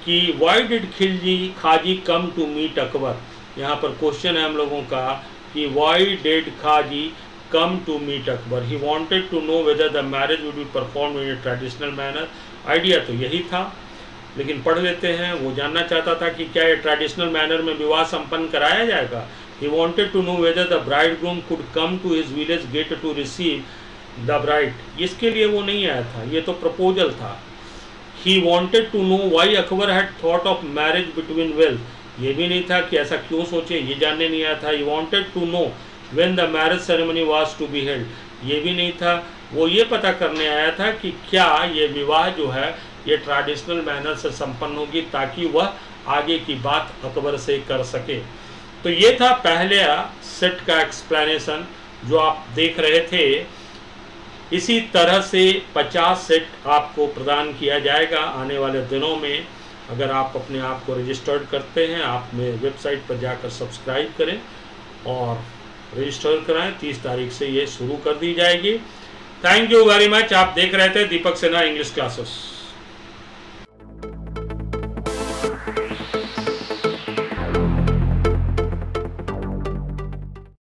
कि why did Khilji Khaji come to meet Akbar. यहाँ पर क्वेश्चन है हम लोगों का कि why did Khaji come to meet Akbar, he wanted to know whether the marriage would be perform in a traditional manner. Idea तो यही था, लेकिन पढ़ लेते हैं। वो जानना चाहता था कि क्या ये ट्रेडिशनल मैनर में विवाह संपन्न कराया जाएगा। He wanted to know whether the bridegroom could come to his village gate to receive the bride, इसके लिए वो नहीं आया था, ये तो प्रपोजल था। He wanted to know why Akbar had thought of marriage between wealth, ये भी नहीं था कि ऐसा क्यों सोचे, ये जानने नहीं आया था। He wanted to know when the marriage ceremony was to be held, ये भी नहीं था। वो ये पता करने आया था कि क्या ये विवाह जो है ये ट्रेडिशनल मैनर से संपन्न होगी, ताकि वह आगे की बात अकबर से कर सके। तो ये था पहले सेट का एक्सप्लेनेशन जो आप देख रहे थे। इसी तरह से 50 सेट आपको प्रदान किया जाएगा आने वाले दिनों में। अगर आप अपने आप को रजिस्टर्ड करते हैं, आप मेरे वेबसाइट पर जाकर सब्सक्राइब करें और रजिस्टर कराएं। 30 तारीख से ये शुरू कर दी जाएगी। Thank you very much. आप देख रहे थे दीपक सिन्हा इंग्लिश क्लासेस।